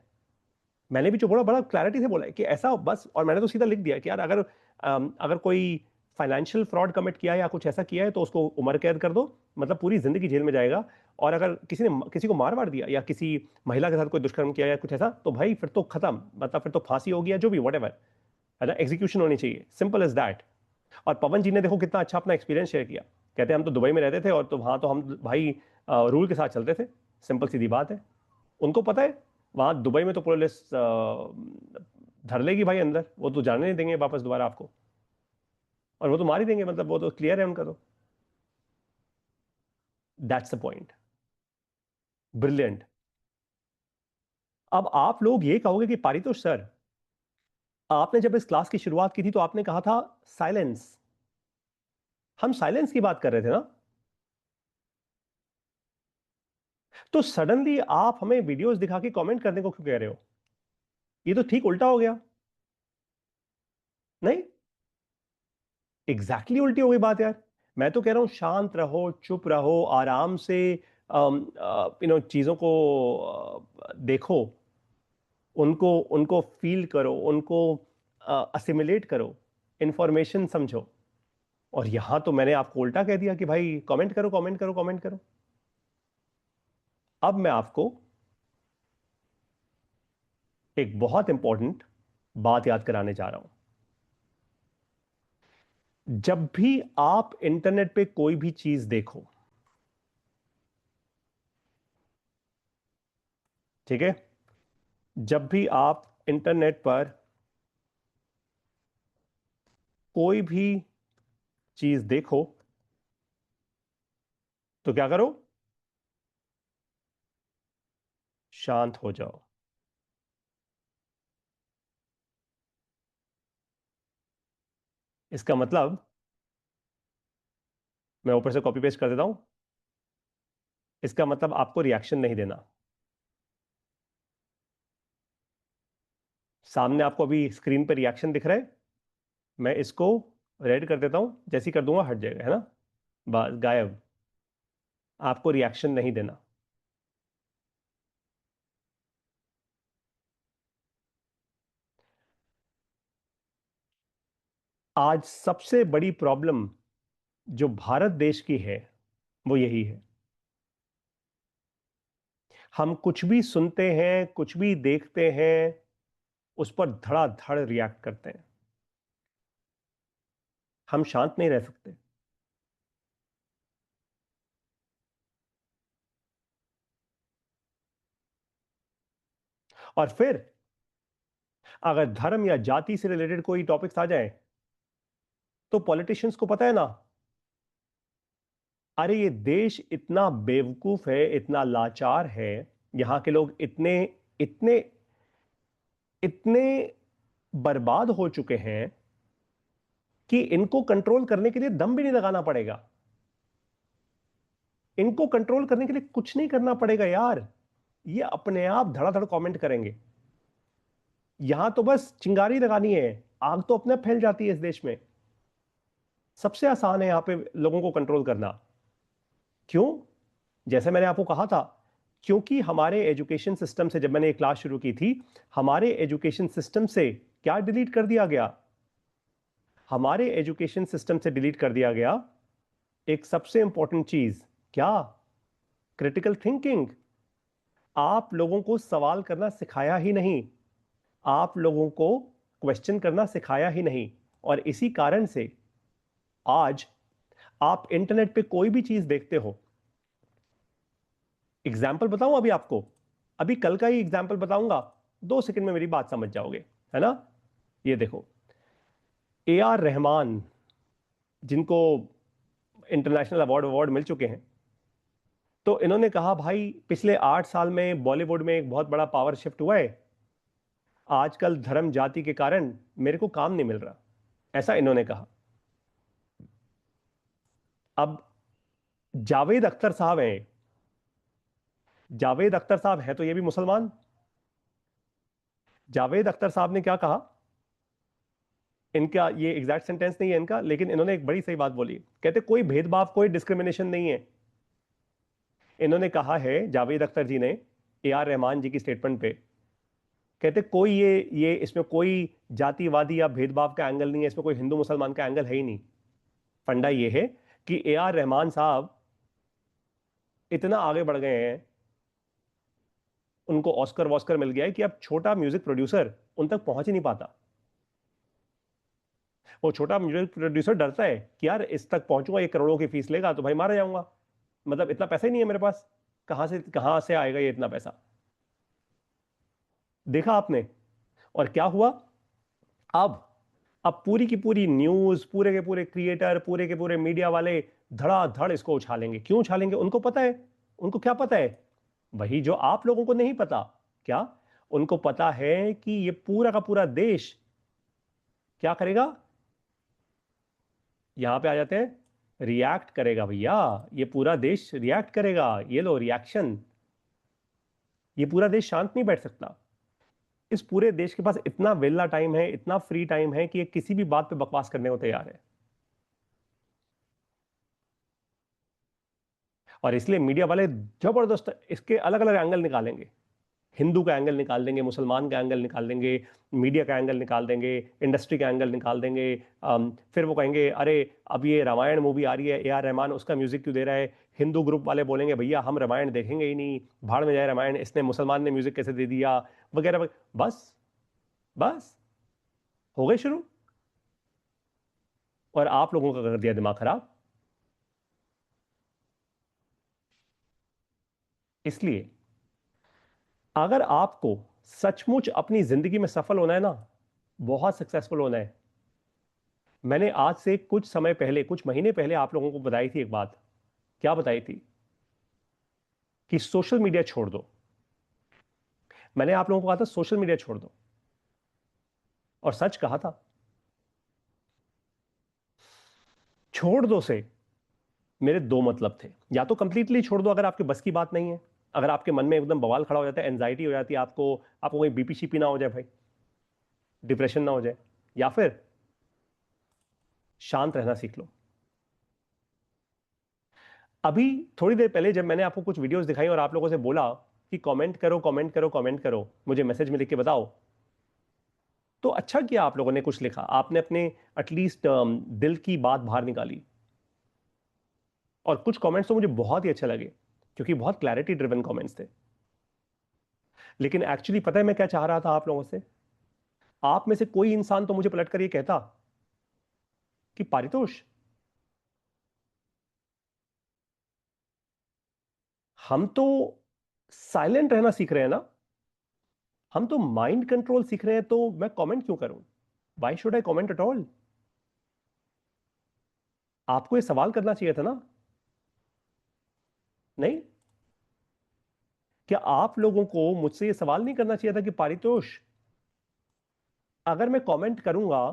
मैंने भी जो बोला बड़ा क्लैरिटी से बोला है कि ऐसा बस, और मैंने तो सीधा लिख दिया कि यार अगर कोई फाइनेंशियल फ्रॉड कमिट किया या कुछ ऐसा किया है तो उसको उम्र कैद कर दो, मतलब पूरी जिंदगी जेल में जाएगा। और अगर किसी ने किसी को मार दिया या किसी महिला के साथ कोई दुष्कर्म किया या कुछ ऐसा, तो भाई फिर तो खत्म, मतलब फिर तो फांसी होगी या जो भी वट एवर, है ना, एग्जीक्यूशन होनी चाहिए, सिंपल इज दैट। और पवन जी ने देखो कितना अच्छा अपना एक्सपीरियंस शेयर किया। कहते हैं हम तो दुबई में रहते थे और तो वहां तो हम भाई रूल के साथ चलते थे, सिंपल सीधी बात है। उनको पता है वहां दुबई में तो पुलिस धर लेगी भाई अंदर, वो तो जाने नहीं देंगे वापस दोबारा आपको, और वो तो मार ही देंगे, मतलब वो तो क्लियर है उनका। तो दैट्स द पॉइंट। ब्रिलियंट। अब आप लोग ये कहोगे कि पारितोष सर, आपने जब इस क्लास की शुरुआत की थी तो आपने कहा था साइलेंस। हम साइलेंस की बात कर रहे थे ना, तो सडनली आप हमें वीडियोस दिखा के कमेंट करने को क्यों कह रहे हो? ये तो ठीक उल्टा हो गया। नहीं, एग्जैक्टली उल्टी हो गई बात यार। मैं तो कह रहा हूं शांत रहो, चुप रहो, आराम से चीजों को देखो, उनको उनको फील करो, उनको असिमिलेट करो, इंफॉर्मेशन समझो। और यहां तो मैंने आपको उल्टा कह दिया कि भाई कमेंट करो कमेंट करो कमेंट करो। अब मैं आपको एक बहुत इंपॉर्टेंट बात याद कराने जा रहा हूं। जब भी आप इंटरनेट पे कोई भी चीज देखो, ठीक है, जब भी आप इंटरनेट पर कोई भी चीज देखो तो क्या करो? शांत हो जाओ। इसका मतलब, मैं ऊपर से कॉपी पेस्ट कर देता हूं, इसका मतलब आपको रिएक्शन नहीं देना। सामने आपको अभी स्क्रीन पर रिएक्शन दिख रहा है, मैं इसको रेड कर देता हूं, जैसे ही कर दूंगा हट जाएगा, है ना, बस गायब। आपको रिएक्शन नहीं देना। आज सबसे बड़ी प्रॉब्लम जो भारत देश की है वो यही है। हम कुछ भी सुनते हैं, कुछ भी देखते हैं, उस पर धड़ाधड़ रिएक्ट करते हैं। हम शांत नहीं रह सकते। और फिर अगर धर्म या जाति से रिलेटेड कोई टॉपिक्स आ जाए तो पॉलिटिशियंस को पता है ना, अरे ये देश इतना बेवकूफ है, इतना लाचार है, यहां के लोग इतने इतने इतने बर्बाद हो चुके हैं कि इनको कंट्रोल करने के लिए दम भी नहीं लगाना पड़ेगा। इनको कंट्रोल करने के लिए कुछ नहीं करना पड़ेगा यार, ये अपने आप धड़ाधड़ कमेंट करेंगे। यहां तो बस चिंगारी लगानी है, आग तो अपने आप फैल जाती है इस देश में। सबसे आसान है यहां पे लोगों को कंट्रोल करना। क्यों? जैसे मैंने आपको कहा था, क्योंकि हमारे एजुकेशन सिस्टम से, जब मैंने ये क्लास शुरू की थी, हमारे एजुकेशन सिस्टम से क्या डिलीट कर दिया गया? हमारे एजुकेशन सिस्टम से डिलीट कर दिया गया एक सबसे इंपॉर्टेंट चीज। क्या? Critical thinking. आप लोगों को सवाल करना सिखाया ही नहीं, आप लोगों को क्वेश्चन करना सिखाया ही नहीं। और इसी कारण से आज आप इंटरनेट पे कोई भी चीज देखते हो, एग्जाम्पल बताऊं अभी आपको, अभी कल का ही एग्जाम्पल बताऊंगा, 2 सेकंड में मेरी बात समझ जाओगे, है ना। ये देखो, A R रहमान, जिनको इंटरनेशनल अवार्ड अवार्ड मिल चुके हैं, तो इन्होंने कहा भाई पिछले 8 साल में बॉलीवुड में एक बहुत बड़ा पावर शिफ्ट हुआ है, आजकल धर्म जाति के कारण मेरे को काम नहीं मिल रहा, ऐसा इन्होंने कहा। अब जावेद अख्तर साहब हैं, जावेद अख्तर साहब है तो ये भी मुसलमान। जावेद अख्तर साहब ने क्या कहा, इनका ये एग्जैक्ट सेंटेंस नहीं है इनका, लेकिन इन्होंने एक बड़ी सही बात बोली। कहते कोई भेदभाव, कोई डिस्क्रिमिनेशन नहीं है। इन्होंने कहा है, जावेद अख्तर जी ने A R रहमान जी की स्टेटमेंट पे, कहते कोई ये इसमें कोई जातिवादी या भेदभाव का एंगल नहीं है, इसमें कोई हिंदू मुसलमान का एंगल है ही नहीं। फंडा ये है कि A R रहमान साहब इतना आगे बढ़ गए हैं, उनको ऑस्कर वॉस्कर मिल गया है कि अब छोटा म्यूजिक प्रोड्यूसर उन तक पहुंच ही नहीं पाता। वो छोटा म्यूजिक प्रोड्यूसर डरता है कि यार इस तक पहुंचूंगा, ये करोड़ों की फीस लेगा तो भाई मारा जाऊंगा, मतलब इतना पैसा ही नहीं है मेरे पास, कहां से आएगा ये इतना पैसा। देखा आपने, और क्या हुआ। अब अब पूरी की पूरी न्यूज, पूरे के पूरे क्रिएटर, पूरे के पूरे मीडिया वाले धड़ाधड़ इसको उछालेंगे। क्यों उछालेंगे, उनको पता है। उनको क्या पता है, वही जो आप लोगों को नहीं पता। क्या, उनको पता है कि ये पूरा का पूरा देश क्या करेगा, यहां पे आ जाते हैं, रिएक्ट करेगा। भैया ये पूरा देश रिएक्ट करेगा, ये लो रिएक्शन। ये पूरा देश शांत नहीं बैठ सकता। इस पूरे देश के पास इतना वेला टाइम है, इतना फ्री टाइम है कि ये किसी भी बात पे बकवास करने को तैयार है। और इसलिए मीडिया वाले जबरदस्त इसके अलग अलग एंगल निकालेंगे। हिंदू का एंगल निकाल देंगे, मुसलमान का एंगल निकाल देंगे, मीडिया का एंगल निकाल देंगे, इंडस्ट्री का एंगल निकाल देंगे। फिर वो कहेंगे अरे अब ये रामायण मूवी आ रही है, A R रहमान उसका म्यूजिक क्यों दे रहा है। हिंदू ग्रुप वाले बोलेंगे भैया हम रामायण देखेंगे ही नहीं, भाड़ में जाए रामायण, इसने मुसलमान ने म्यूजिक कैसे दे दिया, वगैरह वगैरह। बस बस हो गए शुरू, और आप लोगों का कर दिया दिमाग खराब। इसलिए अगर आपको सचमुच अपनी जिंदगी में सफल होना है ना, बहुत सक्सेसफुल होना है, मैंने आज से कुछ समय पहले, कुछ महीने पहले आप लोगों को बताई थी एक बात। क्या बताई थी, कि सोशल मीडिया छोड़ दो। मैंने आप लोगों को कहा था सोशल मीडिया छोड़ दो, और सच कहा था। छोड़ दो से मेरे दो मतलब थे। या तो कंप्लीटली छोड़ दो अगर आपके बस की बात नहीं है, अगर आपके मन में एकदम बवाल खड़ा हो जाता है, एंजाइटी हो जाती है, आपको आपको कोई बीपी शीपी ना हो जाए भाई, डिप्रेशन ना हो जाए, या फिर शांत रहना सीख लो। अभी थोड़ी देर पहले जब मैंने आपको कुछ वीडियोस दिखाई और आप लोगों से बोला कि कमेंट करो कमेंट करो कमेंट करो, मुझे मैसेज में लिख के बताओ, तो अच्छा किया आप लोगों ने कुछ लिखा, आपने अपने एटलीस्ट दिल की बात बाहर निकाली। और कुछ कमेंट्स तो मुझे बहुत ही अच्छे लगे, क्योंकि बहुत क्लैरिटी ड्रिवन कमेंट्स थे। लेकिन एक्चुअली पता है मैं क्या चाह रहा था आप लोगों से, आप में से कोई इंसान तो मुझे पलट कर ये कहता कि पारितोष, हम तो साइलेंट रहना सीख रहे हैं ना, हम तो माइंड कंट्रोल सीख रहे हैं, तो मैं कमेंट क्यों करूं, why should I comment at all. आपको ये सवाल करना चाहिए था ना, नहीं? क्या आप लोगों को मुझसे ये सवाल नहीं करना चाहिए था कि पारितोष, अगर मैं कमेंट करूंगा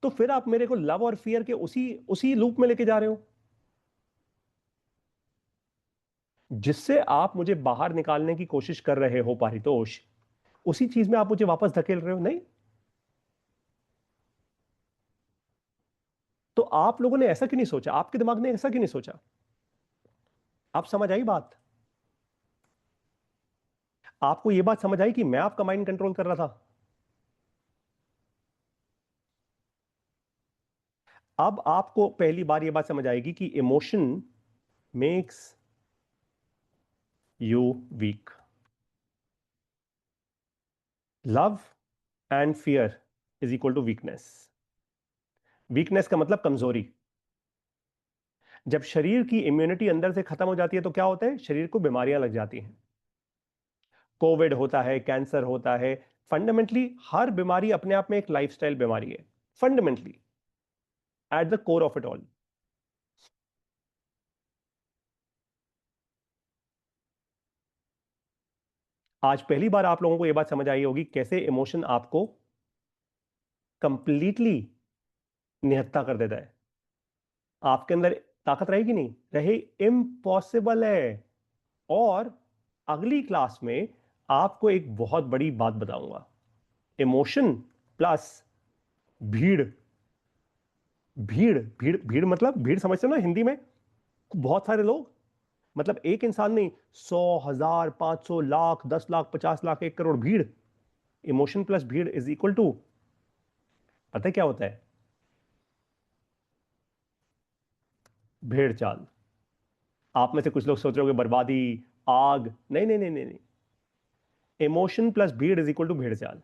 तो फिर आप मेरे को लव और फियर के उसी उसी लूप में लेके जा रहे हो, जिससे आप मुझे बाहर निकालने की कोशिश कर रहे हो पारितोष, उसी चीज में आप मुझे वापस धकेल रहे हो, नहीं? तो आप लोगों ने ऐसा क्यों नहीं सोचा, आपके दिमाग ने ऐसा क्यों नहीं सोचा? आप समझ आई बात? आपको यह बात समझ आई कि मैं आपका माइंड कंट्रोल कर रहा था? अब आपको पहली बार यह बात समझ आएगी कि emotion makes you weak. Love and fear is equal to weakness. Weakness का मतलब कमजोरी। जब शरीर की इम्यूनिटी अंदर से खत्म हो जाती है तो क्या होता है, शरीर को बीमारियां लग जाती हैं। कोविड होता है, कैंसर होता है, फंडामेंटली हर बीमारी अपने आप में एक लाइफस्टाइल बीमारी है, fundamentally at the core of it all. आज पहली बार आप लोगों को यह बात समझ आई होगी कैसे इमोशन आपको कंप्लीटली निहत्था कर देता है। आपके अंदर ताकत रहेगी नहीं, रहे इम्पॉसिबल है। और अगली क्लास में आपको एक बहुत बड़ी बात बताऊंगा, इमोशन प्लस भीड़। भीड़ भीड़ भीड़ मतलब भीड़ समझते हो ना हिंदी में, बहुत सारे लोग, मतलब एक इंसान नहीं, 100,000 500 लाख 10 लाख 50 लाख 1 करोड़ भीड़। इमोशन प्लस भीड़ इज इक्वल टू, पता है क्या होता है? भेड़ चाल। आप में से कुछ लोग सोच रहे होंगे बर्बादी, आग, नहीं नहीं नहीं नहीं नहीं। इमोशन प्लस भीड़ इज इक्वल टू भेड़ चाल।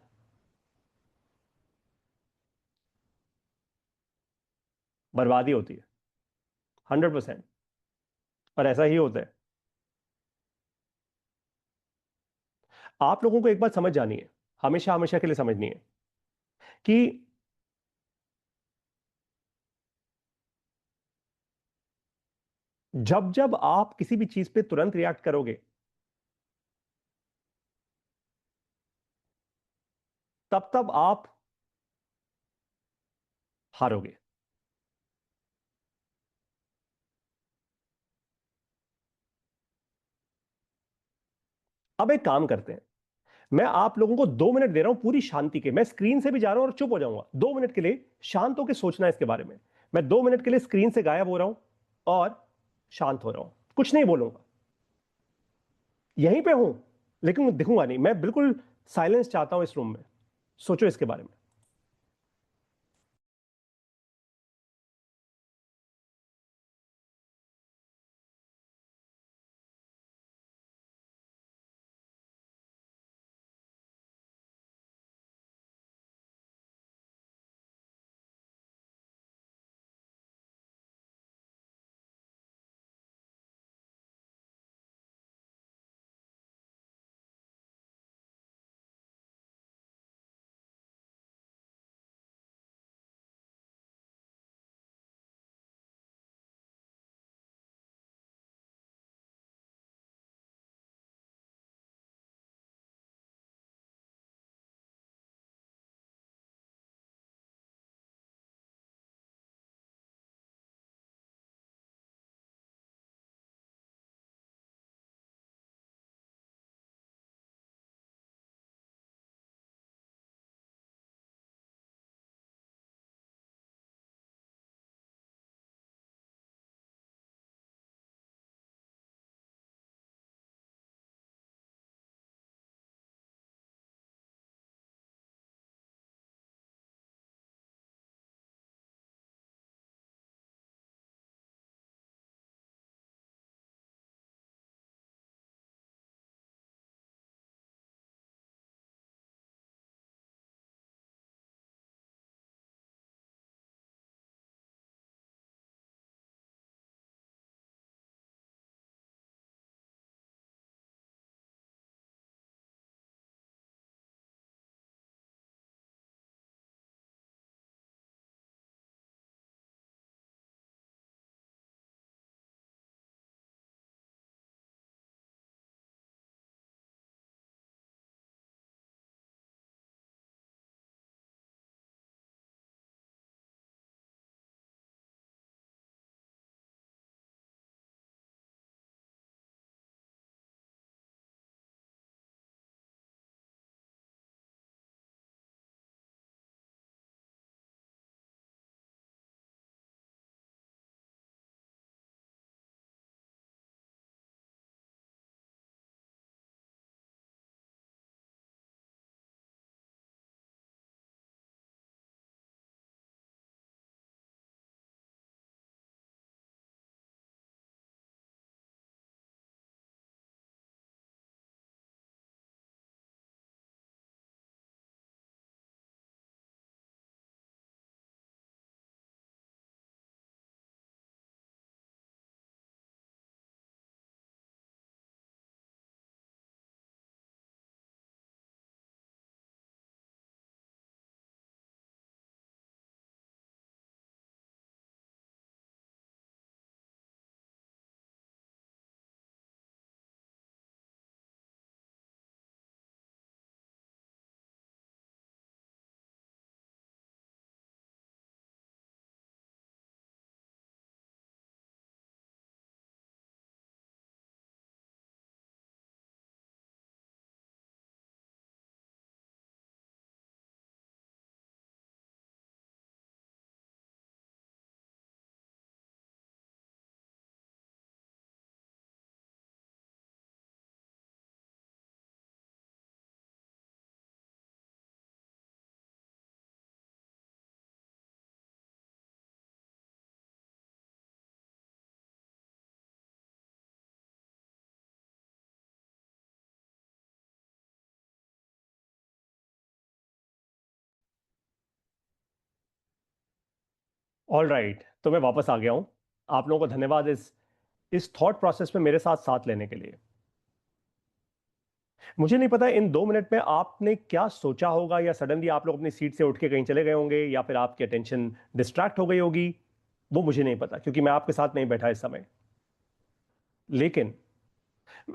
बर्बादी होती है 100%। और ऐसा ही होता है। आप लोगों को एक बात समझ जानी है, हमेशा हमेशा के लिए समझनी है, कि जब जब आप किसी भी चीज पे तुरंत रिएक्ट करोगे, तब तब आप हारोगे। अब एक काम करते हैं, मैं आप लोगों को 2 मिनट दे रहा हूं पूरी शांति के। मैं स्क्रीन से भी जा रहा हूं और चुप हो जाऊंगा 2 मिनट के लिए, शांत होकर सोचना है इसके बारे में। मैं 2 मिनट के लिए स्क्रीन से गायब हो रहा हूं और शांत हो रहा हूं, कुछ नहीं बोलूंगा, यहीं पे हूं लेकिन दिखूंगा नहीं। मैं बिल्कुल साइलेंस चाहता हूं इस रूम में। सोचो इसके बारे में। ऑल राइट, तो मैं वापस आ गया हूं। आप लोगों को धन्यवाद इस थॉट प्रोसेस में मेरे साथ साथ लेने के लिए। मुझे नहीं पता इन 2 मिनट में आपने क्या सोचा होगा, या सडनली आप लोग अपनी सीट से उठ के कहीं चले गए होंगे, या फिर आपकी अटेंशन डिस्ट्रैक्ट हो गई होगी। वो मुझे नहीं पता, क्योंकि मैं आपके साथ नहीं बैठा इस समय। लेकिन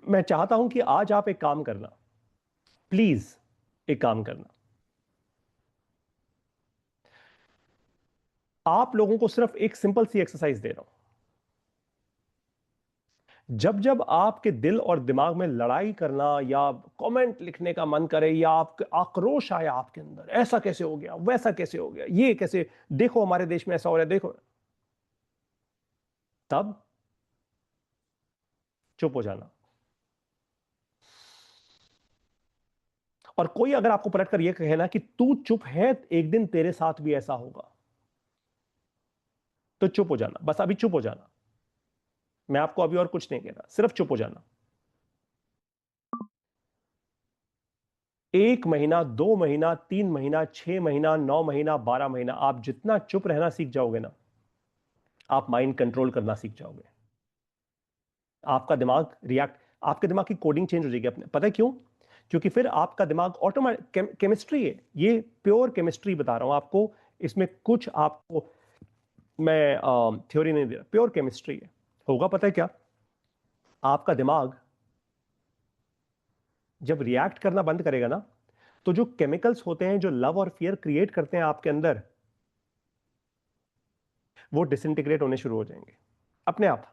मैं चाहता हूं कि आज आप एक काम करना, प्लीज एक काम करना। आप लोगों को सिर्फ एक सिंपल सी एक्सरसाइज दे रहा हूं। जब जब आपके दिल और दिमाग में लड़ाई करना या कमेंट लिखने का मन करे, या आप आक्रोश आया आपके अंदर, ऐसा कैसे हो गया, वैसा कैसे हो गया, ये कैसे, देखो हमारे देश में ऐसा हो रहा है, देखो, तब चुप हो जाना। और कोई अगर आपको पलट कर यह कहे ना कि तू चुप है, एक दिन तेरे साथ भी ऐसा होगा, तो चुप हो जाना, बस अभी चुप हो जाना। मैं आपको अभी और कुछ नहीं कह रहा, सिर्फ चुप हो जाना। 1 महीना, 2 महीना, 3 महीना, 6 महीना, 9 महीना, 12 महीना, आप जितना चुप रहना सीख जाओगे ना, आप माइंड कंट्रोल करना सीख जाओगे। आपका दिमाग रिएक्ट, आपके दिमाग की कोडिंग चेंज हो जाएगी अपने। पता है क्यों? क्योंकि फिर आपका दिमाग ऑटोमेटिक, केमिस्ट्री है ये, प्योर केमिस्ट्री बता रहा हूं आपको। इसमें कुछ आपको मैं थ्योरी नहीं दे रहा, प्योर केमिस्ट्री है। होगा पता है क्या? आपका दिमाग जब रिएक्ट करना बंद करेगा ना, तो जो केमिकल्स होते हैं जो लव और फियर क्रिएट करते हैं आपके अंदर, वो डिसइंटीग्रेट होने शुरू हो जाएंगे अपने आप।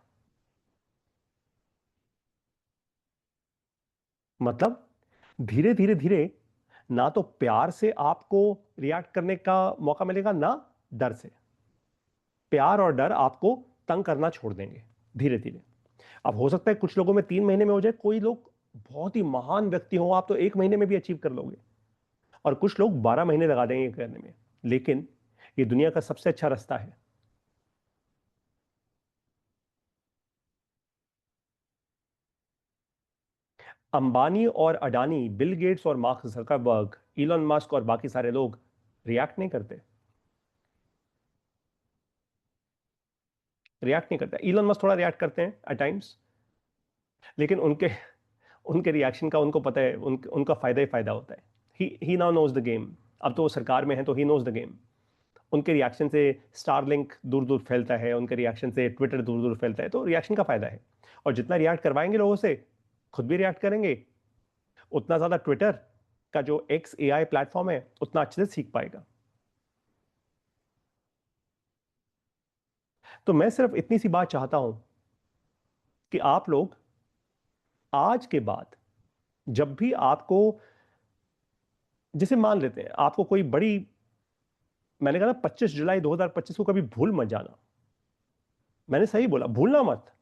मतलब धीरे धीरे धीरे, ना तो प्यार से आपको रिएक्ट करने का मौका मिलेगा, ना डर से। प्यार और डर आपको तंग करना छोड़ देंगे धीरे धीरे। अब हो सकता है कुछ लोगों में 3 महीने में हो जाए, कोई लोग बहुत ही महान व्यक्ति हो, आप तो 1 महीने में भी अचीव कर लोगे, और कुछ लोग 12 महीने लगा देंगे ये करने में। लेकिन ये दुनिया का सबसे अच्छा रास्ता है। अंबानी और अडानी, बिल गेट्स और मार्क जकरबर्ग, इलॉन मस्क और बाकी सारे लोग रिएक्ट नहीं करते। रिएक्ट नहीं करते। इलॉन मस्क थोड़ा रिएक्ट करते हैं एट टाइम्स, लेकिन उनके उनके रिएक्शन का उनको पता है, उनका फायदा ही फायदा होता है। ही नाउ नोज द गेम। अब तो वो सरकार में है, तो ही नोज द गेम। उनके रिएक्शन से स्टारलिंक दूर दूर फैलता है, उनके रिएक्शन से ट्विटर दूर दूर फैलता है, तो रिएक्शन का फायदा है। और जितना रिएक्ट करवाएंगे लोगों से, खुद भी रिएक्ट करेंगे, उतना ज्यादा ट्विटर का जो एक्स एआई प्लेटफॉर्म है उतना अच्छे से सीख पाएगा। तो मैं सिर्फ इतनी सी बात चाहता हूं कि आप लोग आज के बाद जब भी आपको, जैसे मान लेते हैं आपको कोई बड़ी, मैंने कहा ना 25 जुलाई 2025 को कभी भूल मत जाना। मैंने सही बोला, भूलना मत।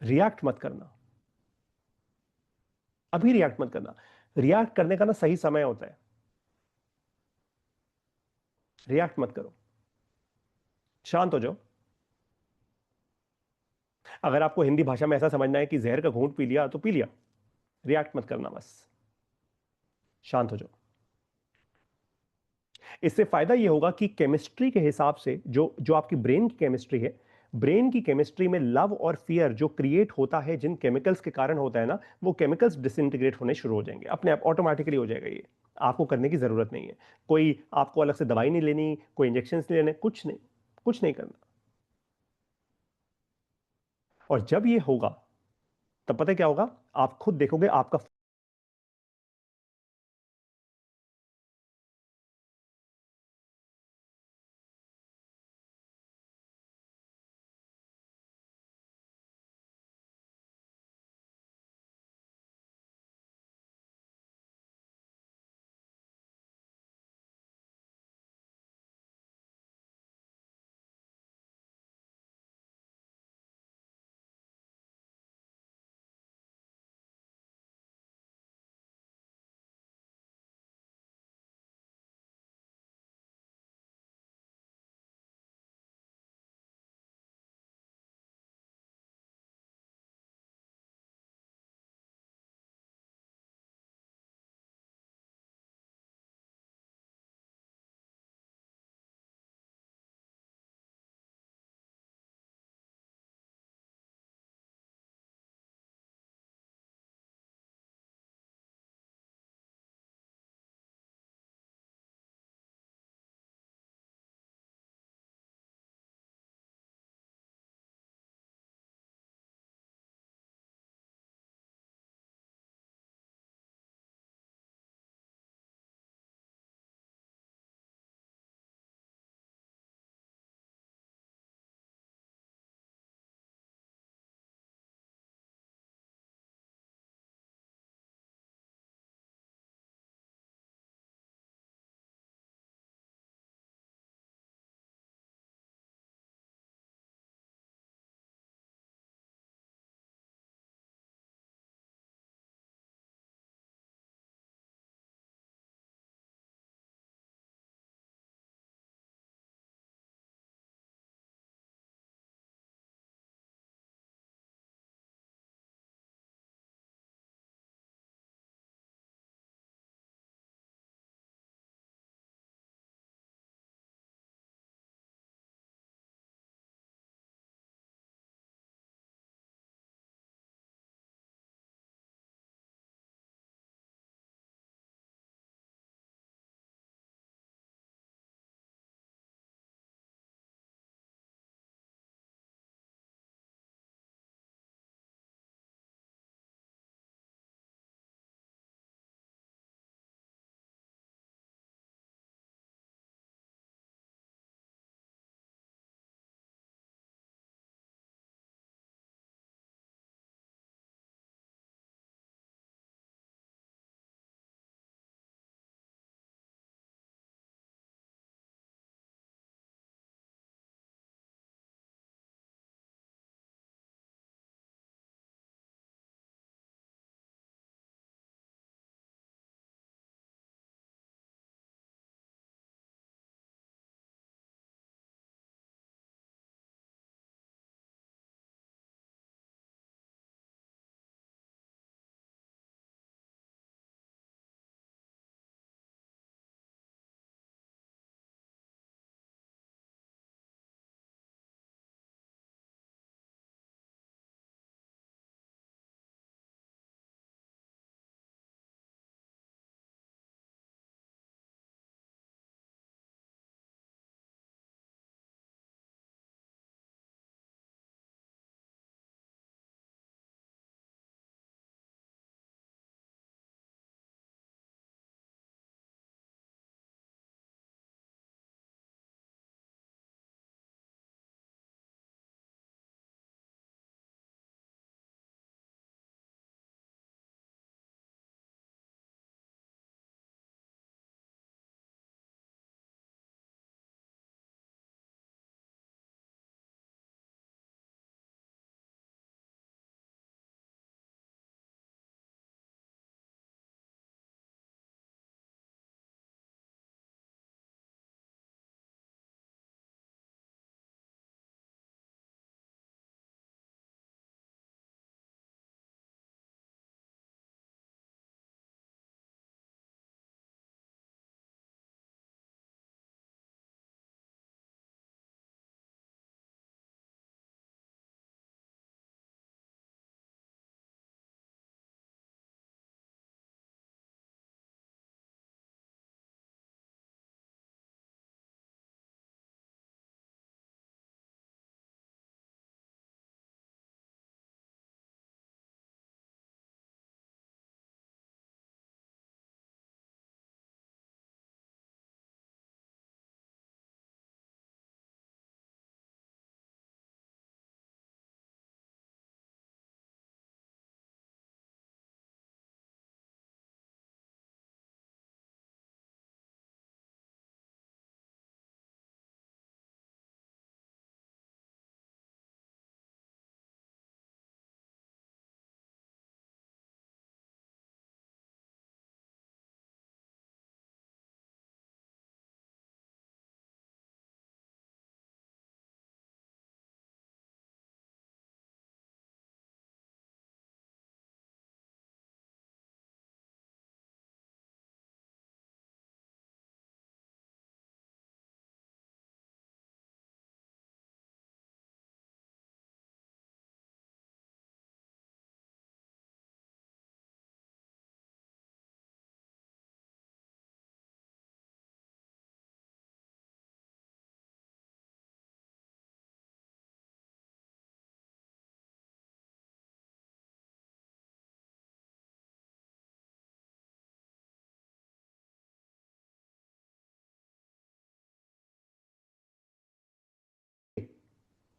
रिएक्ट मत करना, अभी रिएक्ट मत करना। रिएक्ट करने का ना सही समय होता है। रिएक्ट मत करो, शांत हो जाओ। अगर आपको हिंदी भाषा में ऐसा समझना है कि जहर का घूंट पी लिया तो पी लिया, रिएक्ट मत करना, बस शांत हो जाओ। इससे फायदा यह होगा कि केमिस्ट्री के हिसाब से, जो जो आपकी ब्रेन की केमिस्ट्री है, ब्रेन की केमिस्ट्री में लव और फियर जो क्रिएट होता है, जिन केमिकल्स के कारण होता है ना, वो केमिकल्स डिसइंटीग्रेट होने शुरू हो जाएंगे अपने आप, ऑटोमेटिकली हो जाएगा ये। आपको करने की जरूरत नहीं है। कोई आपको अलग से दवाई नहीं लेनी, कोई इंजेक्शन नहीं लेने, कुछ नहीं, कुछ नहीं करना। और जब ये होगा, तब पता है क्या होगा? आप खुद देखोगे आपका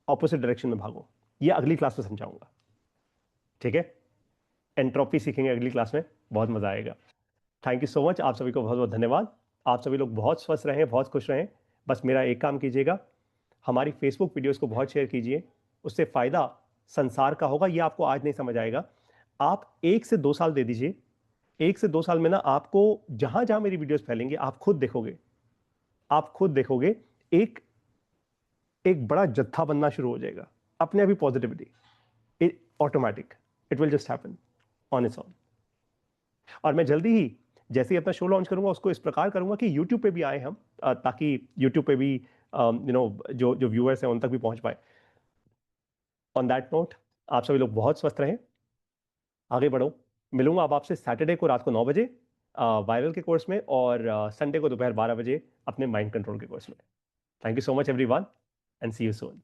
ऑपोजिट डायरेक्शन में भागो। ये अगली क्लास में समझाऊंगा, ठीक है? एंट्रोपी सीखेंगे अगली क्लास में, बहुत मजा आएगा। थैंक यू सो मच, आप सभी को बहुत बहुत धन्यवाद। आप सभी लोग बहुत स्वस्थ रहें, बहुत खुश रहें। बस मेरा एक काम कीजिएगा, हमारी फेसबुक वीडियोस को बहुत शेयर कीजिए, उससे फायदा संसार का होगा। ये आपको आज नहीं समझ आएगा, आप 1 से 2 साल दे दीजिए। 1 से 2 साल में ना आपको जहां जहां मेरी वीडियोस फैलेंगे, आप खुद देखोगे, आप खुद देखोगे एक एक बड़ा जत्था बनना शुरू हो जाएगा अपने अभी positivity, automatic, it will just happen on it's on. और मैं जल्दी ही जैसे ही अपना शो लॉन्च करूंगा उसको इस प्रकार करूंगा कि यूट्यूब पे भी आए हम, ताकि यूट्यूब पे भी जो जो व्यूअर्स हैं उन तक भी पहुंच पाए। ऑन दैट नोट, आप सभी लोग बहुत स्वस्थ रहें, आगे बढ़ो। मिलूंगा अब आपसे सैटरडे को रात को 9 बजे वायरल के कोर्स में, और संडे को दोपहर 12 बजे अपने माइंड कंट्रोल के कोर्स में। Thank you so much everyone, and see you soon.